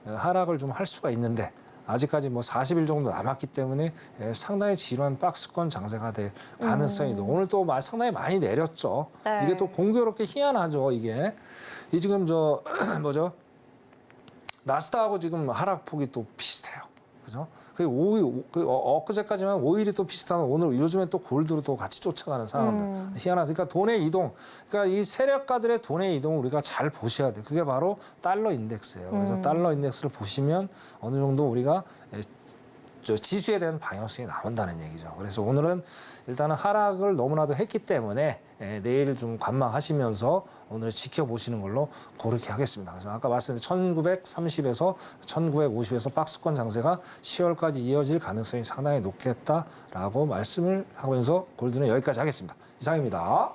하락을 좀 할 수가 있는데 아직까지 뭐 40일 정도 남았기 때문에 상당히 지루한 박스권 장세가 될 가능성이 있고 오늘 또 상당히 많이 내렸죠. 네. 이게 또 공교롭게 희한하죠. 이게 이 지금 저 뭐죠? 나스닥하고 지금 하락폭이 또 비슷해요. 그죠? 엊그제까지만 5일이 또 비슷한 오늘 요즘엔 또 골드로 또 같이 쫓아가는 상황들. 희한하죠. 그러니까 돈의 이동, 그러니까 이 세력가들의 돈의 이동을 우리가 잘 보셔야 돼요. 그게 바로 달러 인덱스예요. 그래서 달러 인덱스를 보시면 어느 정도 우리가 지수에 대한 방향성이 나온다는 얘기죠. 그래서 오늘은 일단은 하락을 너무나도 했기 때문에 내일 좀 관망하시면서 오늘 지켜보시는 걸로 그렇게 하겠습니다. 그래서 아까 말씀드린 1930에서 1950에서 박스권 장세가 10월까지 이어질 가능성이 상당히 높겠다라고 말씀을 하면서 골드는 여기까지 하겠습니다. 이상입니다.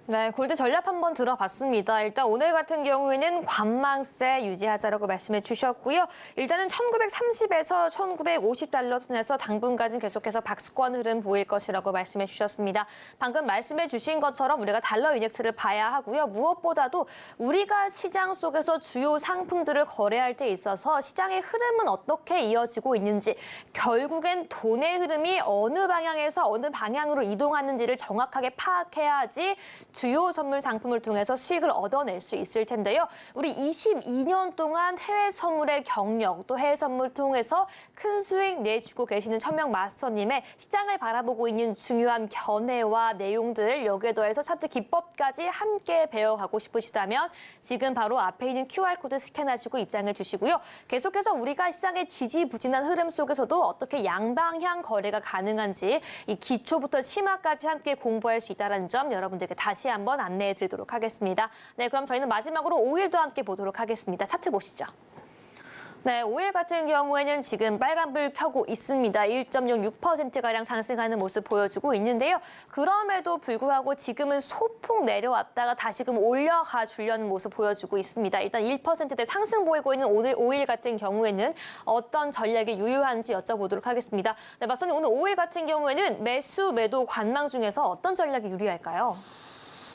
네, 골드 전략 한번 들어봤습니다. 일단 오늘 같은 경우에는 관망세 유지하자라고 말씀해 주셨고요. 일단은 1930에서 1950달러 선에서 당분간은 계속해서 박스권 흐름 보일 것이라고 말씀해 주셨습니다. 방금 말씀해 주신 것처럼 우리가 달러 인덱스를 봐야 하고요. 무엇보다도 우리가 시장 속에서 주요 상품들을 거래할 때 있어서 시장의 흐름은 어떻게 이어지고 있는지 결국엔 돈의 흐름이 어느 방향에서 어느 방향으로 이동하는지를 정확하게 파악해야지 주요 선물 상품을 통해서 수익을 얻어낼 수 있을 텐데요. 우리 22년 동안 해외 선물의 경력 또 해외 선물을 통해서 큰 수익 내주고 계시는 천명 마스터님의 시장을 바라보고 있는 중요한 견해와 내용들 여기에 더해서 차트 기법까지 함께 배워가고 싶으시다면 지금 바로 앞에 있는 QR코드 스캔하시고 입장해 주시고요. 계속해서 우리가 시장의 지지부진한 흐름 속에서도 어떻게 양방향 거래가 가능한지 이 기초부터 심화까지 함께 공부할 수 있다는 점 여러분들께 다시 한번 안내해 드리도록 하겠습니다. 네, 그럼 저희는 마지막으로 5일도 함께 보도록 하겠습니다. 차트 보시죠. 네, 5일 같은 경우에는 지금 빨간불 켜고 있습니다. 1.06%가량 상승하는 모습 보여주고 있는데요. 그럼에도 불구하고 지금은 소폭 내려왔다가 다시금 올려가 주려는 모습 보여주고 있습니다. 일단 1%대 상승 보이고 있는 오늘 5일 같은 경우에는 어떤 전략이 유효한지 여쭤보도록 하겠습니다. 네, 맞선님 오늘 5일 같은 경우에는 매수, 매도 관망 중에서 어떤 전략이 유리할까요?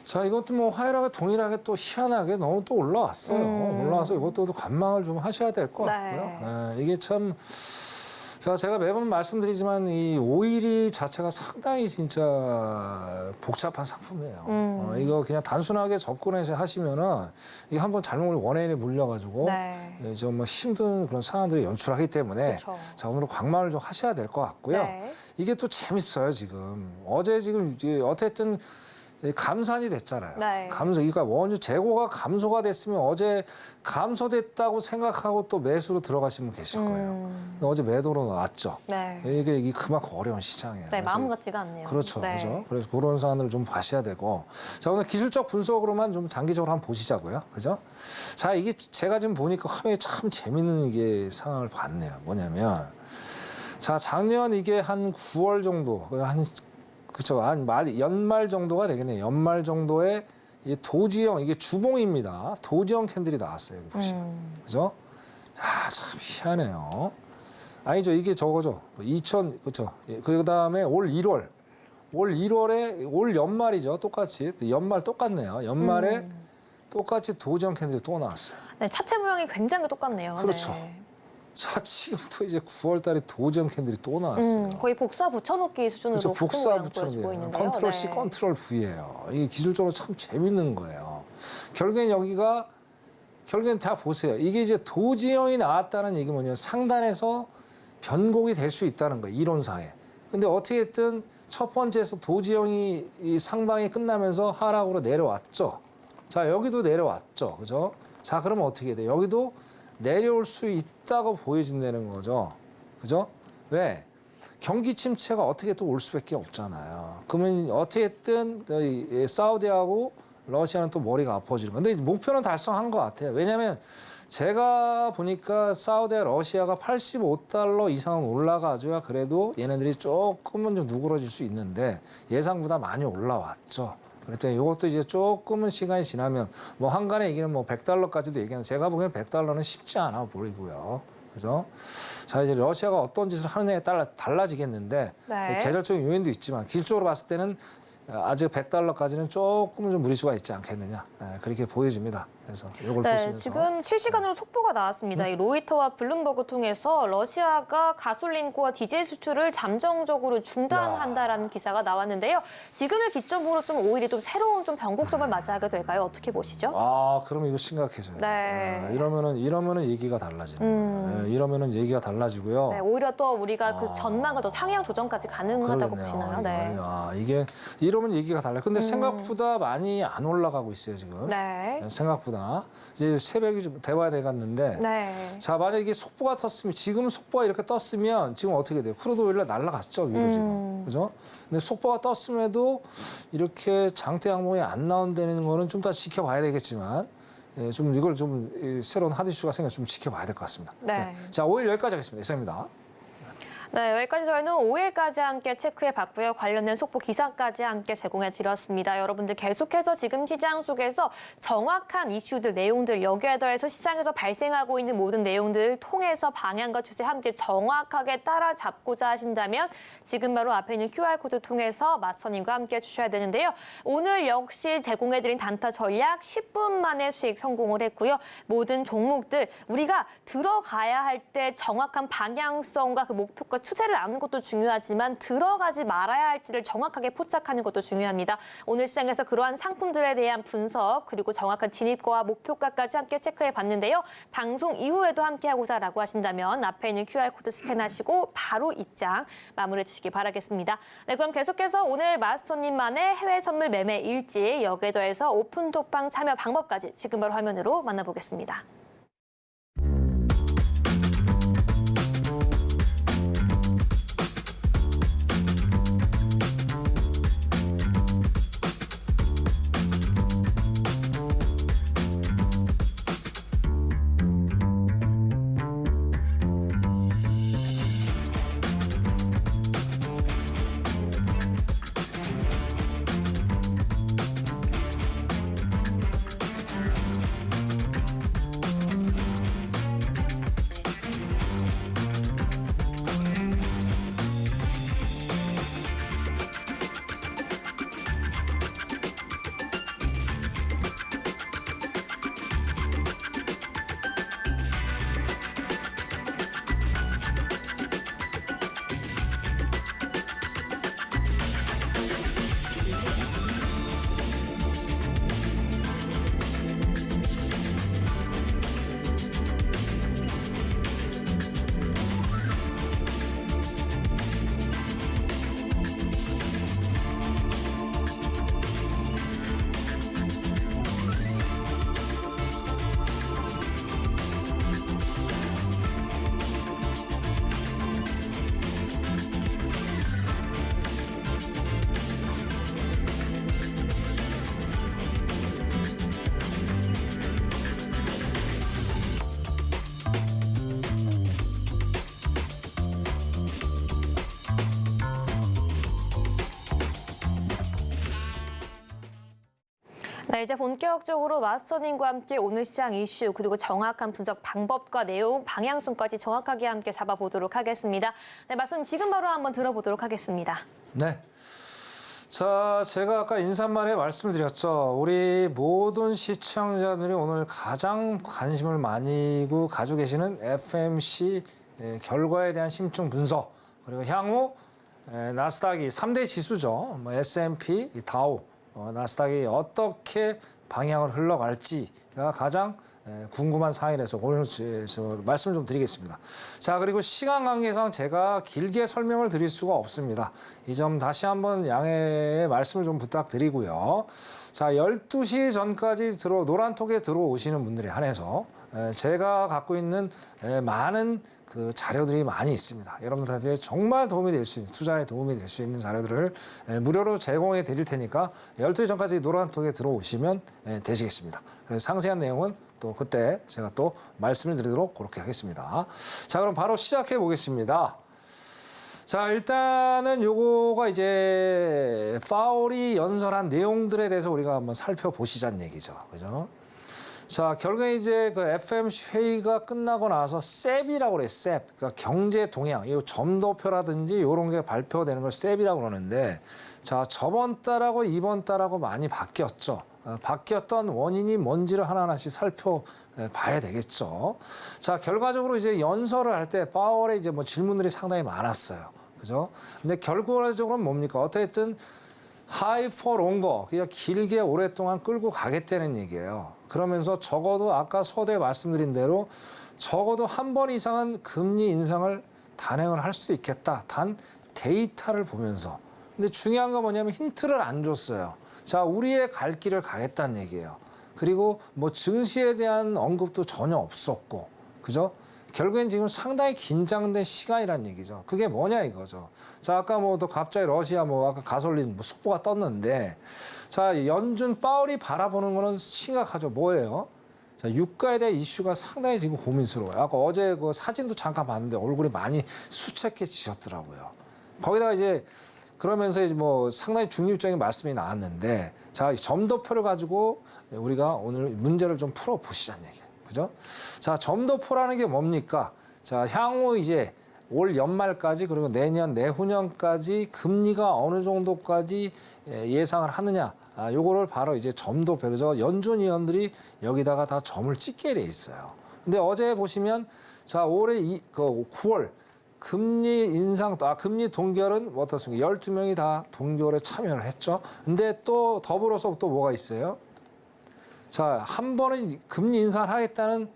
자, 이것도 뭐 화요일하고 동일하게 또 희한하게 너무 또 올라왔어요. 올라와서 이것도 관망을 좀 하셔야 될 것 같고요. 이게 참, 제가 매번 말씀드리지만 이 오일이 자체가 상당히 진짜 복잡한 상품이에요. 이거 그냥 단순하게 접근해서 하시면은 이게 한번 잘못 원인에 물려가지고 좀 힘든 그런 상황들을 연출하기 때문에 그렇죠. 자, 오늘 관망을 좀 하셔야 될 것 같고요. 네. 이게 또 재밌어요, 지금. 어제 지금 이제 어쨌든 감산이 됐잖아요. 네. 그러니까 원유 재고가 감소가 됐으면 어제 감소됐다고 생각하고 또 매수로 들어가시면 계실 거예요. 어제 매도로 나왔죠. 네. 이게 그만큼 어려운 시장이에요. 네, 그래서 마음 같지가 않네요. 그렇죠, 네. 그죠? 그래서 그런 사안을 좀 봐셔야 되고, 자 오늘 기술적 분석으로만 좀 장기적으로 한번 보시자고요, 그죠? 자 이게 제가 지금 보니까 화면에 참 재밌는 이게 상황을 봤네요. 뭐냐면. 자, 작년 이게 한 9월 정도, 그쵸, 연말 정도가 되겠네요. 연말 정도에 이 도지형, 이게 주봉입니다. 도지형 캔들이 나왔어요. 여기 보시면. 그죠? 아, 참 희한해요. 아니죠. 이게 저거죠. 그쵸. 그 다음에 올 1월에, 올 연말이죠. 똑같이. 연말 똑같네요. 연말에 똑같이 도지형 캔들이 또 나왔어요. 네, 차트 모양이 굉장히 똑같네요. 그렇죠. 네. 자, 지금 또 이제 9월 달에 도지형 캔들이 또 나왔어요. 거의 복사 붙여놓기 수준으로 그렇죠. 같은 복사 모양 붙여놓은 보여지고 거예요. 있는데요. 컨트롤 C, 네. 컨트롤 V예요. 이게 기술적으로 참 재밌는 거예요. 결국엔 다 보세요. 이게 이제 도지형이 나왔다는 얘기 뭐냐면 상단에서 변곡이 될 수 있다는 거예요. 이론상에. 근데 어떻게든 첫 번째에서 도지형이 이 상방이 끝나면서 하락으로 내려왔죠. 자, 여기도 내려왔죠. 그죠? 자, 그러면 어떻게 돼요? 여기도 내려올 수 있다고 보여진다는 거죠. 그죠? 왜? 경기 침체가 어떻게 또 올 수밖에 없잖아요. 그러면 어떻게든 사우디하고 러시아는 또 머리가 아파지는 건데 목표는 달성한 것 같아요. 왜냐하면 제가 보니까 사우디와 러시아가 85달러 이상은 올라가줘야 그래도 얘네들이 조금은 좀 누그러질 수 있는데 예상보다 많이 올라왔죠. 그랬더니 이것도 이제 조금은 시간이 지나면 뭐 한간에 얘기는 뭐 100달러까지도 얘기하는데 제가 보기엔 100달러는 쉽지 않아 보이고요. 그죠? 자, 이제 러시아가 어떤 짓을 하느냐에 따라 달라지겠는데 네. 계절적인 요인도 있지만 기술적으로 봤을 때는 아직 100달러까지는 조금은 좀 무리수가 있지 않겠느냐. 그렇게 보여집니다. 그래서 이걸 네, 보시면서 지금 실시간으로 속보가 나왔습니다. 이 로이터와 블룸버그 통해서 러시아가 가솔린과 디젤 수출을 잠정적으로 중단한다라는 기사가 나왔는데요. 지금을 기점으로 좀 오히려 좀 새로운 좀 변곡점을 맞이하게 될까요? 어떻게 보시죠? 아, 그럼 이거 심각해져요. 네. 이러면은 얘기가 달라지는 거예요. 이러면은 얘기가 달라지고요. 네, 오히려 또 우리가 그 전망을 더 상향 조정까지 가능하다고 그러겠네요. 보시나요? 네. 이게 이러면 얘기가 달라요. 근데 생각보다 많이 안 올라가고 있어요, 지금. 네. 생각보다. 이제 새벽이 좀 대화가 돼갔는데 네. 자, 만약에 이게 속보가 떴으면 지금 속보가 이렇게 떴으면 지금 어떻게 돼요? 크루드 오일로 날아갔죠, 위로 지금. 그죠? 근데 속보가 떴음에도 이렇게 장대 양봉이 안 나온다는 거는 좀 더 지켜봐야 되겠지만 좀 이걸 좀 새로운 핫 이슈가 생겨서 좀 지켜봐야 될 것 같습니다. 네. 자, 5일 여기까지 하겠습니다. 이상입니다. 네, 여기까지 저희는 5일까지 함께 체크해 봤고요. 관련된 속보 기사까지 함께 제공해 드렸습니다. 여러분들 계속해서 지금 시장 속에서 정확한 이슈들, 내용들 여기에 더해서 시장에서 발생하고 있는 모든 내용들을 통해서 방향과 추세 함께 정확하게 따라잡고자 하신다면 지금 바로 앞에 있는 QR코드 통해서 마스터님과 함께 해주셔야 되는데요. 오늘 역시 제공해드린 단타 전략 10분 만에 수익 성공을 했고요. 모든 종목들 우리가 들어가야 할 때 정확한 방향성과 그 목표가 추세를 아는 것도 중요하지만 들어가지 말아야 할지를 정확하게 포착하는 것도 중요합니다. 오늘 시장에서 그러한 상품들에 대한 분석 그리고 정확한 진입가와 목표가까지 함께 체크해 봤는데요. 방송 이후에도 함께 하고자라고 하신다면 앞에 있는 QR코드 스캔하시고 바로 입장 마무리해 주시기 바라겠습니다. 네, 그럼 계속해서 오늘 마스터님만의 해외 선물 매매 일지 여기에 더해서 오픈 톡방 참여 방법까지 지금 바로 화면으로 만나보겠습니다. 네, 이제 본격적으로 마스터님과 함께 오늘 시장 이슈 그리고 정확한 분석 방법과 내용, 방향성까지 정확하게 함께 잡아보도록 하겠습니다. 네, 말씀 지금 바로 한번 들어보도록 하겠습니다. 네. 자, 제가 아까 인사말에 말씀을 드렸죠. 우리 모든 시청자들이 오늘 가장 관심을 많이 가지고 계시는 FMC 결과에 대한 심층 분석, 그리고 향후 나스닥이 3대 지수죠. 뭐 S&P, 다우, 나스닥이 어떻게 방향을 흘러갈지가 가장 궁금한 사안이라서 오늘 말씀을 좀 드리겠습니다. 자, 그리고 시간 관계상 제가 길게 설명을 드릴 수가 없습니다. 이 점 다시 한번 양해의 말씀을 좀 부탁드리고요. 자, 12시 전까지 노란톡에 들어오시는 분들에 한해서 제가 갖고 있는 많은 그 자료들이 많이 있습니다. 여러분들한테 정말 도움이 될 수 있는, 투자에 도움이 될 수 있는 자료들을 무료로 제공해 드릴 테니까 12시 전까지 노란톡에 들어오시면 되시겠습니다. 그래서 상세한 내용은 또 그때 제가 또 말씀을 드리도록 그렇게 하겠습니다. 자, 그럼 바로 시작해 보겠습니다. 자, 일단은 요거가 이제 파월이 연설한 내용들에 대해서 우리가 한번 살펴보시자는 얘기죠. 그죠? 자, 결국에 이제 그 FMC 회의가 끝나고 나서 셉이라고 그래요. 셉. 그러니까 경제 동향, 이 점도표라든지 이런 게 발표되는 걸 셉이라고 그러는데, 자, 저번 달하고 이번 달하고 많이 바뀌었죠. 바뀌었던 원인이 뭔지를 하나하나씩 살펴봐야 되겠죠. 자, 결과적으로 이제 연설을 할 때 파월에 이제 뭐 질문들이 상당히 많았어요. 그죠? 근데 결과적으로는 뭡니까? 어쨌든 하이 포 롱거, 그냥 길게 오랫동안 끌고 가겠다는 얘기예요. 그러면서 적어도 아까 서두에 말씀드린 대로 적어도 한 번 이상은 금리 인상을 단행을 할 수도 있겠다. 단 데이터를 보면서. 근데 중요한 건 뭐냐면 힌트를 안 줬어요. 자, 우리의 갈 길을 가겠다는 얘기예요. 그리고 뭐 증시에 대한 언급도 전혀 없었고, 그죠? 결국엔 지금 상당히 긴장된 시간이란 얘기죠. 그게 뭐냐 이거죠. 자, 아까 뭐 또 갑자기 러시아 뭐 아까 가솔린 뭐 속보가 떴는데, 자, 연준 파월이 바라보는 거는 심각하죠. 뭐예요? 자, 유가에 대한 이슈가 상당히 지금 고민스러워요. 아까 어제 그 사진도 잠깐 봤는데 얼굴이 많이 수척해지셨더라고요. 거기다가 이제 그러면서 이제 뭐 상당히 중립적인 말씀이 나왔는데, 자, 이 점도표를 가지고 우리가 오늘 문제를 좀 풀어보시자는 얘기예요. 그죠? 자, 점도표라는 게 뭡니까? 자, 향후 이제 올 연말까지 그리고 내년, 내후년까지 금리가 어느 정도까지 예상을 하느냐. 요거를 바로 이제 점도표죠. 연준 위원들이 여기다가 다 점을 찍게 돼 있어요. 근데 어제 보시면 자, 올해 9월 금리 인상, 금리 동결은 어떻습니까? 12명이 다 동결에 참여를 했죠. 근데 또 더불어서 또 뭐가 있어요? 자, 한 번은 금리 인상을 하겠다는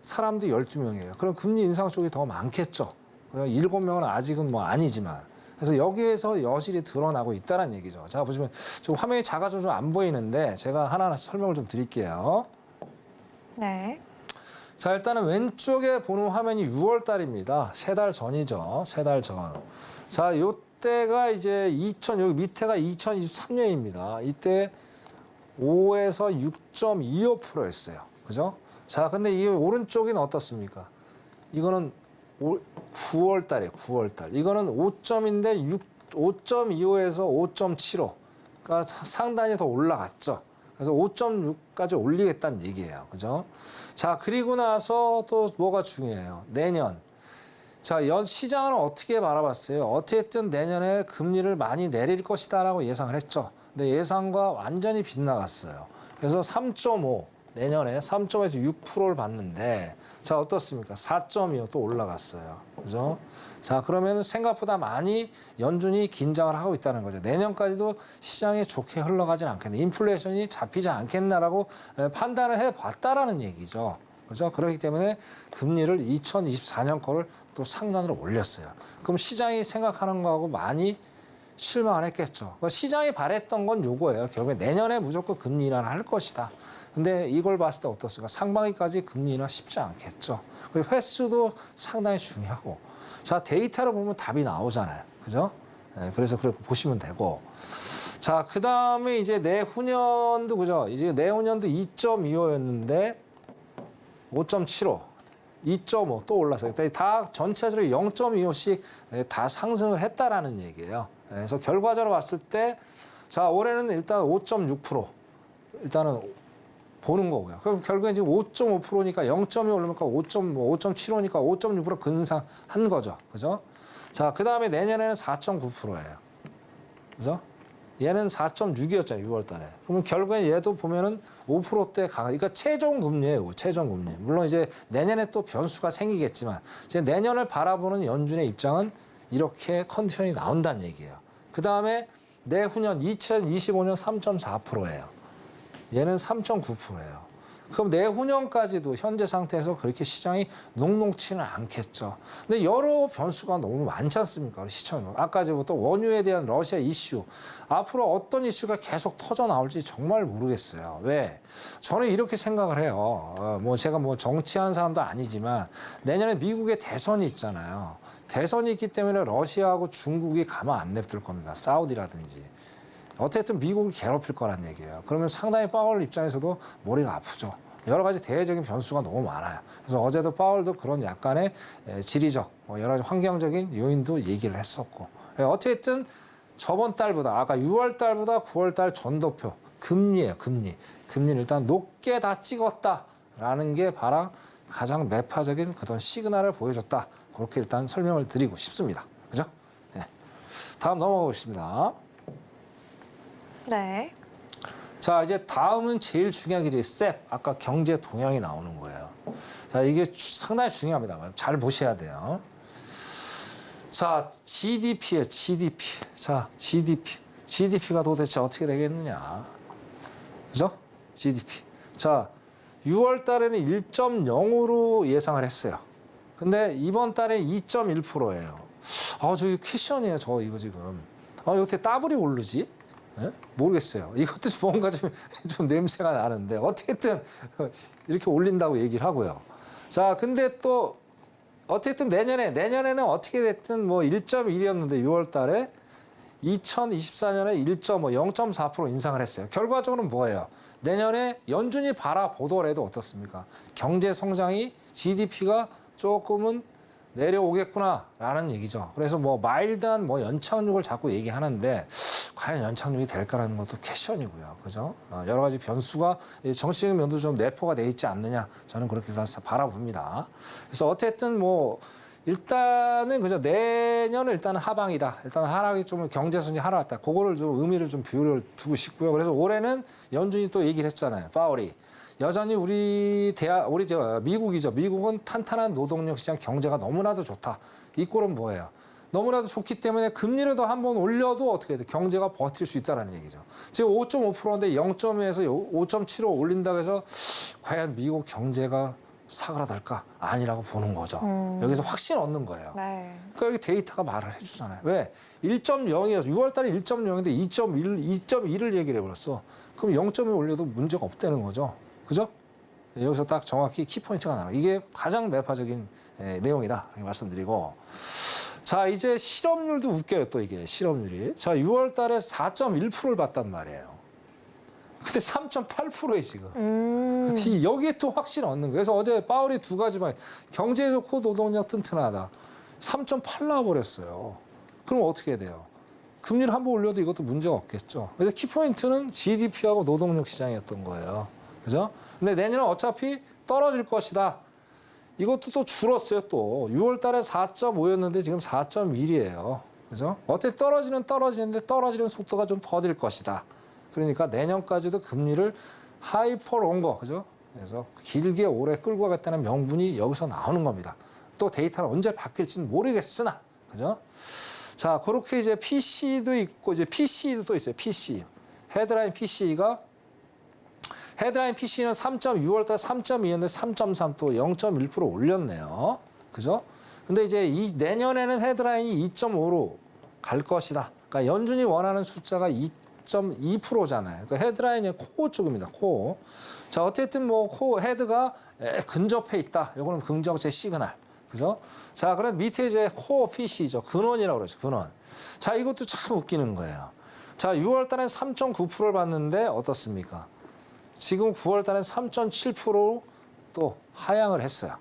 사람도 12명이에요. 그럼 금리 인상 쪽이 더 많겠죠. 7명은 아직은 뭐 아니지만. 그래서 여기에서 여실히 드러나고 있다는 얘기죠. 자, 보시면 좀 화면이 작아서 좀 안 보이는데 제가 하나하나씩 설명을 좀 드릴게요. 네. 자, 일단은 왼쪽에 보는 화면이 6월 달입니다. 3달 전이죠. 3달 전. 자, 요때가 이제 여기 밑에가 2023년입니다. 이때 5에서 6.25%였어요. 그죠? 자, 근데 이 오른쪽은 어떻습니까? 이거는 9월 달이에요. 9월 달. 이거는 5점인데 5.25에서 5.75. 그러니까 상당히 더 올라갔죠. 그래서 5.6까지 올리겠다는 얘기예요. 그죠? 자, 그리고 나서 또 뭐가 중요해요? 내년. 자, 시장은 어떻게 바라봤어요? 어쨌든 내년에 금리를 많이 내릴 것이다라고 예상을 했죠. 근데 예상과 완전히 빗나갔어요. 그래서 3.5, 내년에 3.5에서 6%를 봤는데, 자, 어떻습니까? 4.25 또 올라갔어요. 그죠? 자, 그러면 생각보다 많이 연준이 긴장을 하고 있다는 거죠. 내년까지도 시장에 좋게 흘러가진 않겠네. 인플레이션이 잡히지 않겠나라고 판단을 해봤다라는 얘기죠. 그죠? 그렇기 때문에 금리를 2024년 거를 또 상단으로 올렸어요. 그럼 시장이 생각하는 거하고 많이 실망을 했겠죠. 그러니까 시장이 바랬던 건 요거예요. 결국에 내년에 무조건 금리 인하를 할 것이다. 근데 이걸 봤을 때 어떻습니까? 상반기까지 금리 인하 쉽지 않겠죠. 그리고 횟수도 상당히 중요하고. 자, 데이터로 보면 답이 나오잖아요. 그죠? 네, 그래서 그렇게 보시면 되고. 자, 그 다음에 이제 내후년도, 그죠? 이제 내후년도 2.25였는데 5.75. 2.5 또 올랐어요. 다 전체적으로 0.25씩 다 상승을 했다라는 얘기예요. 그래서 결과적으로 봤을 때, 자, 올해는 일단 5.6%. 일단은 보는 거고요. 그럼 결국엔 지금 5.5%니까 0.2 오르니까 5.75니까 5.6% 근상한 거죠. 그죠? 자, 그 다음에 내년에는 4.9%예요. 그죠? 얘는 4.6이었잖아요, 6월 달에. 그러면 결국엔 얘도 보면은 5%대 그러니까 최종 금리예요, 최종 금리. 물론 이제 내년에 또 변수가 생기겠지만, 이제 내년을 바라보는 연준의 입장은 이렇게 컨디션이 나온다는 얘기예요. 그 다음에 내후년 2025년 3.4%예요. 얘는 3.9%예요. 그럼 내후년까지도 현재 상태에서 그렇게 시장이 녹록치는 않겠죠. 근데 여러 변수가 너무 많지 않습니까? 시청은. 아까 전부터 원유에 대한 러시아 이슈. 앞으로 어떤 이슈가 계속 터져 나올지 정말 모르겠어요. 왜? 저는 이렇게 생각을 해요. 제가 정치하는 사람도 아니지만 내년에 미국의 대선이 있잖아요. 대선이 있기 때문에 러시아하고 중국이 가만 안 냅둘 겁니다. 사우디라든지. 어쨌든 미국을 괴롭힐 거란 얘기예요. 그러면 상당히 파월 입장에서도 머리가 아프죠. 여러 가지 대외적인 변수가 너무 많아요. 그래서 어제도 파월도 그런 약간의 지리적, 여러 가지 환경적인 요인도 얘기를 했었고. 어쨌든 저번 달보다, 아까 6월 달보다 9월 달 전도표, 금리예요, 금리. 금리를 일단 높게 다 찍었다라는 게 가장 매파적인 그런 시그널을 보여줬다. 그렇게 일단 설명을 드리고 싶습니다. 그죠? 네. 다음 넘어가 보겠습니다. 네. 자, 이제 다음은 제일 중요한 게 이제 셉, 아까 경제 동향이 나오는 거예요. 자, 이게 상당히 중요합니다. 잘 보셔야 돼요. 자, GDP예요, GDP. 자, GDP. GDP가 도대체 어떻게 되겠느냐. 그죠? GDP. 자, 6월 달에는 1.0으로 예상을 했어요. 근데 이번 달에 2.1%예요. 저기 퀘션이에요, 이거 지금. 이거 어떻게 더블이 오르지? 네? 모르겠어요. 이것도 뭔가 좀 냄새가 나는데 어쨌든 이렇게 올린다고 얘기를 하고요. 자, 근데 또 어쨌든 내년에는 어떻게 됐든 1.1이었는데 6월 달에 2024년에 0.4% 인상을 했어요. 결과적으로는 뭐예요? 내년에 연준이 바라보더라도 어떻습니까? 경제 성장이 GDP가 조금은 내려오겠구나라는 얘기죠. 그래서 마일드한 연착륙을 자꾸 얘기하는데 과연 연착륙이 될까라는 것도 퀘션이고요. 그죠? 여러 가지 변수가 정치적인 면도 좀 내포가 돼 있지 않느냐. 저는 그렇게 일단 바라봅니다. 그래서 어쨌든 일단은 그죠? 내년은 일단 하방이다. 일단 하락이 좀 경제성이 하락했다. 그거를 좀 의미를 좀 비율을 두고 싶고요. 그래서 올해는 연준이 또 얘기를 했잖아요. 파월이. 여전히 미국이죠. 미국은 탄탄한 노동력 시장 경제가 너무나도 좋다. 이 꼴은 뭐예요? 너무나도 좋기 때문에 금리를 더 한번 올려도 어떻게 돼? 경제가 버틸 수 있다는 얘기죠. 지금 5.5%인데 0.2에서 5.75 올린다고 해서 과연 미국 경제가 사그라들까? 아니라고 보는 거죠. 여기서 확신 얻는 거예요. 네. 그러니까 여기 데이터가 말을 해주잖아요. 왜? 1.0이어서 6월 달에 1.0인데 2.1을 얘기를 해버렸어. 그럼 0.2 올려도 문제가 없다는 거죠. 그죠? 여기서 딱 정확히 키포인트가 나와요. 이게 가장 매파적인 내용이다. 이렇게 말씀드리고. 자, 이제 실업률도 웃겨요, 또 이게, 실업률이. 자, 6월 달에 4.1%를 봤단 말이에요. 근데 3.8%에 지금. 여기에 또 확신 얻는 거예요. 그래서 어제 파월이 두 가지만, 경제 좋고 노동력 튼튼하다. 3.8 나와버렸어요. 그럼 어떻게 돼요? 금리를 한번 올려도 이것도 문제가 없겠죠. 그래서 키포인트는 GDP하고 노동력 시장이었던 거예요. 그죠? 근데 내년은 어차피 떨어질 것이다. 이것도 또 줄었어요, 또. 6월 달에 4.5였는데 지금 4.1이에요. 그죠? 어떻게 떨어지는데 떨어지는 속도가 좀 더딜 것이다. 그러니까 내년까지도 금리를 하이퍼롱거, 그죠? 그래서 길게 오래 끌고 가겠다는 명분이 여기서 나오는 겁니다. 또 데이터는 언제 바뀔지는 모르겠으나, 그죠? 자, 그렇게 이제 PC도 있고, 이제 PC도 또 있어요, PC. 헤드라인 PC가 헤드라인 PC는 6월달 3.2였는데 3.3 또 0.1% 올렸네요. 그죠? 근데 이제 내년에는 헤드라인이 2.5로 갈 것이다. 그러니까 연준이 원하는 숫자가 2.2%잖아요. 그러니까 헤드라인이 코어 쪽입니다. 코어. 자, 어쨌든 코어 헤드가 근접해 있다. 이거는 긍정적 시그널. 그죠? 자, 그럼 밑에 이제 코어 PC죠. 근원이라고 그러죠. 근원. 자, 이것도 참 웃기는 거예요. 자, 6월 달엔 3.9%를 봤는데 어떻습니까? 지금 9월 달엔 3.7%로 또 하향을 했어요.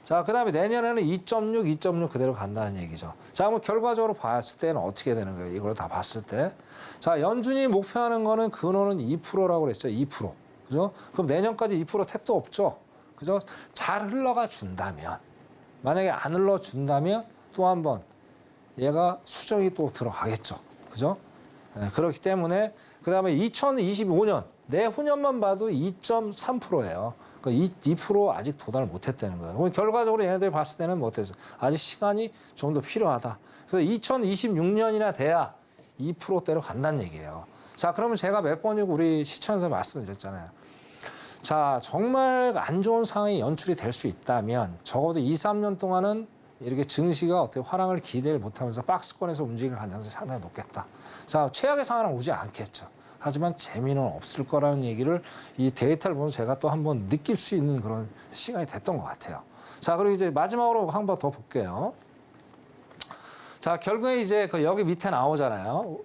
자, 그다음에 내년에는 2.6 그대로 간다는 얘기죠. 자, 그럼 결과적으로 봤을 때는 어떻게 되는 거예요? 이걸 다 봤을 때. 자, 연준이 목표하는 거는 근원은 2%라고 그랬죠. 2%. 그죠? 그럼 내년까지 2% 택도 없죠. 그죠? 잘 흘러가 준다면, 만약에 안 흘러준다면 또 한 번 얘가 수정이 또 들어가겠죠. 그죠? 네, 그렇기 때문에 그다음에 2025년 내후년만 봐도 2.3%예요. 그러니까 2% 아직 도달을 못했다는 거예요. 그럼 결과적으로 얘네들이 봤을 때는 뭐 어땠어요? 아직 시간이 좀 더 필요하다. 그래서 2026년이나 돼야 2%대로 간다는 얘기예요. 자, 그러면 제가 몇 번이고 우리 시청자들 말씀드렸잖아요. 자, 정말 안 좋은 상황이 연출이 될 수 있다면 적어도 2, 3년 동안은 이렇게 증시가 어떻게 화랑을 기대를 못하면서 박스권에서 움직일 가능성이 상당히 높겠다. 자, 최악의 상황은 오지 않겠죠. 하지만 재미는 없을 거라는 얘기를 이 데이터를 보면 제가 또 한번 느낄 수 있는 그런 시간이 됐던 것 같아요. 자, 그리고 이제 마지막으로 한 번 더 볼게요. 자, 결국에 이제 그 여기 밑에 나오잖아요.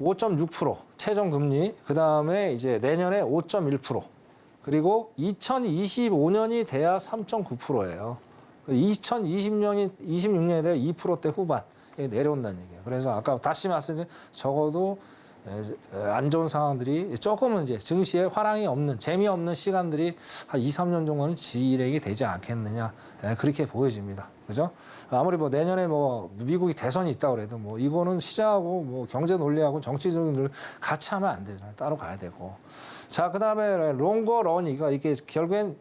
5.6% 최종 금리, 그 다음에 이제 내년에 5.1%, 그리고 2025년이 돼야 3.9%예요. 26년에 대해 2%대 후반 내려온다는 얘기예요. 그래서 아까 다시 말씀드린 적어도 안 좋은 상황들이 조금은 이제 증시에 화랑이 없는 재미없는 시간들이 한 2, 3년 정도는 진행이 되지 않겠느냐 그렇게 보여집니다. 그죠? 아무리 뭐 내년에 뭐 미국이 대선이 있다고 그래도 뭐 이거는 시장하고 뭐 경제 논리하고 정치적인 늘 같이 하면 안 되잖아요. 따로 가야 되고. 자, 그다음에 롱거 런이가 이게 결국엔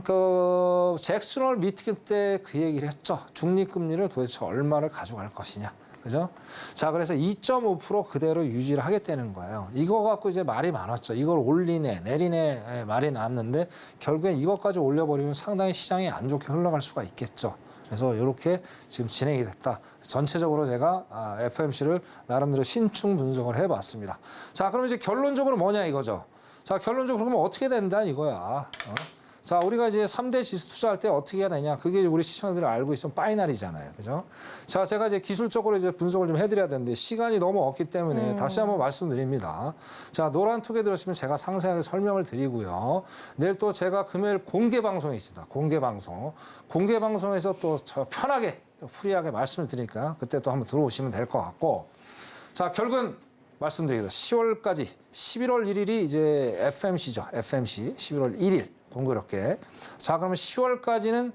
그 잭슨홀 미팅 때 그 얘기를 했죠. 중립금리를 도대체 얼마를 가져갈 것이냐. 그죠? 자, 그래서 2.5% 그대로 유지를 하겠다는 거예요. 이거 갖고 이제 말이 많았죠. 이걸 올리네, 내리네 말이 나왔는데 결국엔 이것까지 올려버리면 상당히 시장이 안 좋게 흘러갈 수가 있겠죠. 그래서 이렇게 지금 진행이 됐다. 전체적으로 제가 FMC를 나름대로 신충 분석을 해봤습니다. 자, 그럼 이제 결론적으로 뭐냐 이거죠. 자, 결론적으로 그러면 어떻게 된다 이거야. 자, 우리가 이제 3대 지수 투자할 때 어떻게 해야 되냐. 그게 우리 시청자들이 알고 있으면 파이널이잖아요. 그죠? 자, 제가 이제 기술적으로 이제 분석을 좀 해드려야 되는데 시간이 너무 없기 때문에 다시 한번 말씀드립니다. 자, 노란 톡에 들으시면 제가 상세하게 설명을 드리고요. 내일 또 제가 금요일 공개 방송이 있습니다. 공개 방송. 공개 방송에서 또 저 편하게 또 프리하게 말씀을 드리니까 그때 또 한번 들어오시면 될 것 같고. 자, 결국은 말씀드리겠습니다. 10월까지 11월 1일이 이제 FMC죠. FMC 11월 1일. 공교롭게. 자, 그러면 10월까지는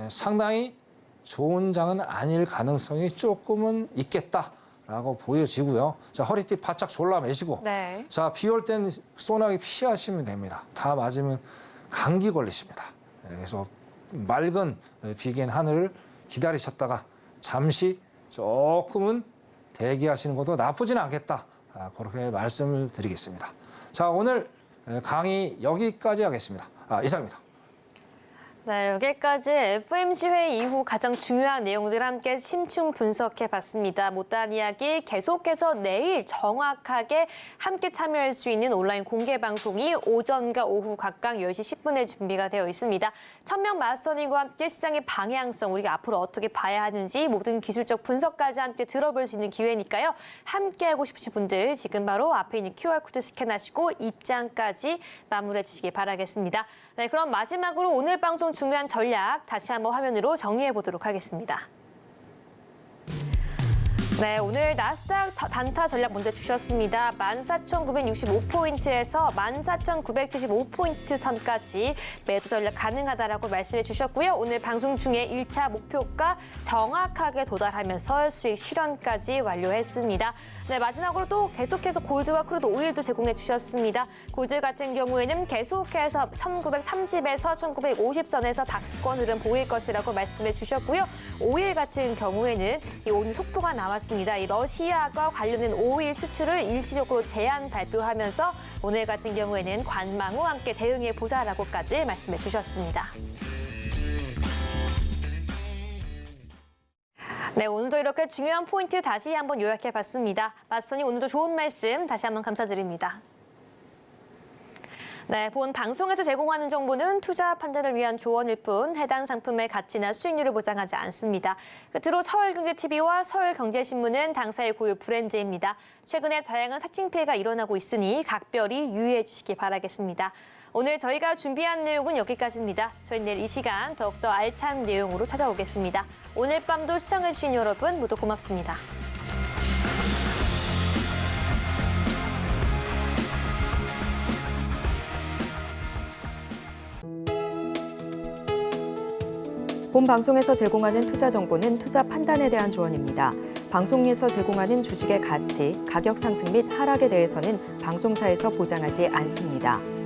상당히 좋은 장은 아닐 가능성이 조금은 있겠다라고 보여지고요. 자, 허리띠 바짝 졸라매시고. 네. 자, 비 올 땐 소나기 피하시면 됩니다. 다 맞으면 감기 걸리십니다. 그래서 맑은 비긴 하늘을 기다리셨다가 잠시 조금은 대기하시는 것도 나쁘진 않겠다. 그렇게 말씀을 드리겠습니다. 자, 오늘 강의 여기까지 하겠습니다. 이상입니다. 네, 여기까지 FMC 회의 이후 가장 중요한 내용들을 함께 심층 분석해봤습니다. 못다한 이야기 계속해서 내일 정확하게 함께 참여할 수 있는 온라인 공개 방송이 오전과 오후 각각 10시 10분에 준비가 되어 있습니다. 천명 마스터님과 함께 시장의 방향성, 우리가 앞으로 어떻게 봐야 하는지 모든 기술적 분석까지 함께 들어볼 수 있는 기회니까요. 함께하고 싶으신 분들 지금 바로 앞에 있는 QR코드 스캔하시고 입장까지 마무리해 주시기 바라겠습니다. 네, 그럼 마지막으로 오늘 방송 중요한 전략 다시 한번 화면으로 정리해 보도록 하겠습니다. 네, 오늘 나스닥 단타 전략 먼저 주셨습니다. 14,965포인트에서 14,975포인트 선까지 매도 전략 가능하다라고 말씀해 주셨고요. 오늘 방송 중에 1차 목표가 정확하게 도달하면서 수익 실현까지 완료했습니다. 네, 마지막으로 또 계속해서 골드와 크루드 오일도 제공해 주셨습니다. 골드 같은 경우에는 계속해서 1930에서 1950선에서 박스권 흐름 보일 것이라고 말씀해 주셨고요. 오일 같은 경우에는 이 오늘 속보가 나왔습니다. 이 러시아가 관련된 오일 수출을 일시적으로 제한 발표하면서 오늘 같은 경우에는 관망 후 함께 대응해 보자라고까지 말씀해 주셨습니다. 네, 오늘도 이렇게 중요한 포인트 다시 한번 요약해봤습니다. 마스터님 오늘도 좋은 말씀 다시 한번 감사드립니다. 네, 본 방송에서 제공하는 정보는 투자 판단을 위한 조언일 뿐 해당 상품의 가치나 수익률을 보장하지 않습니다. 끝으로 서울경제TV와 서울경제신문은 당사의 고유 브랜드입니다. 최근에 다양한 사칭 피해가 일어나고 있으니 각별히 유의해 주시기 바라겠습니다. 오늘 저희가 준비한 내용은 여기까지입니다. 저희 내일 이 시간 더욱더 알찬 내용으로 찾아오겠습니다. 오늘 밤도 시청해주신 여러분 모두 고맙습니다. 본 방송에서 제공하는 투자 정보는 투자 판단에 대한 조언입니다. 방송에서 제공하는 주식의 가치, 가격 상승 및 하락에 대해서는 방송사에서 보장하지 않습니다.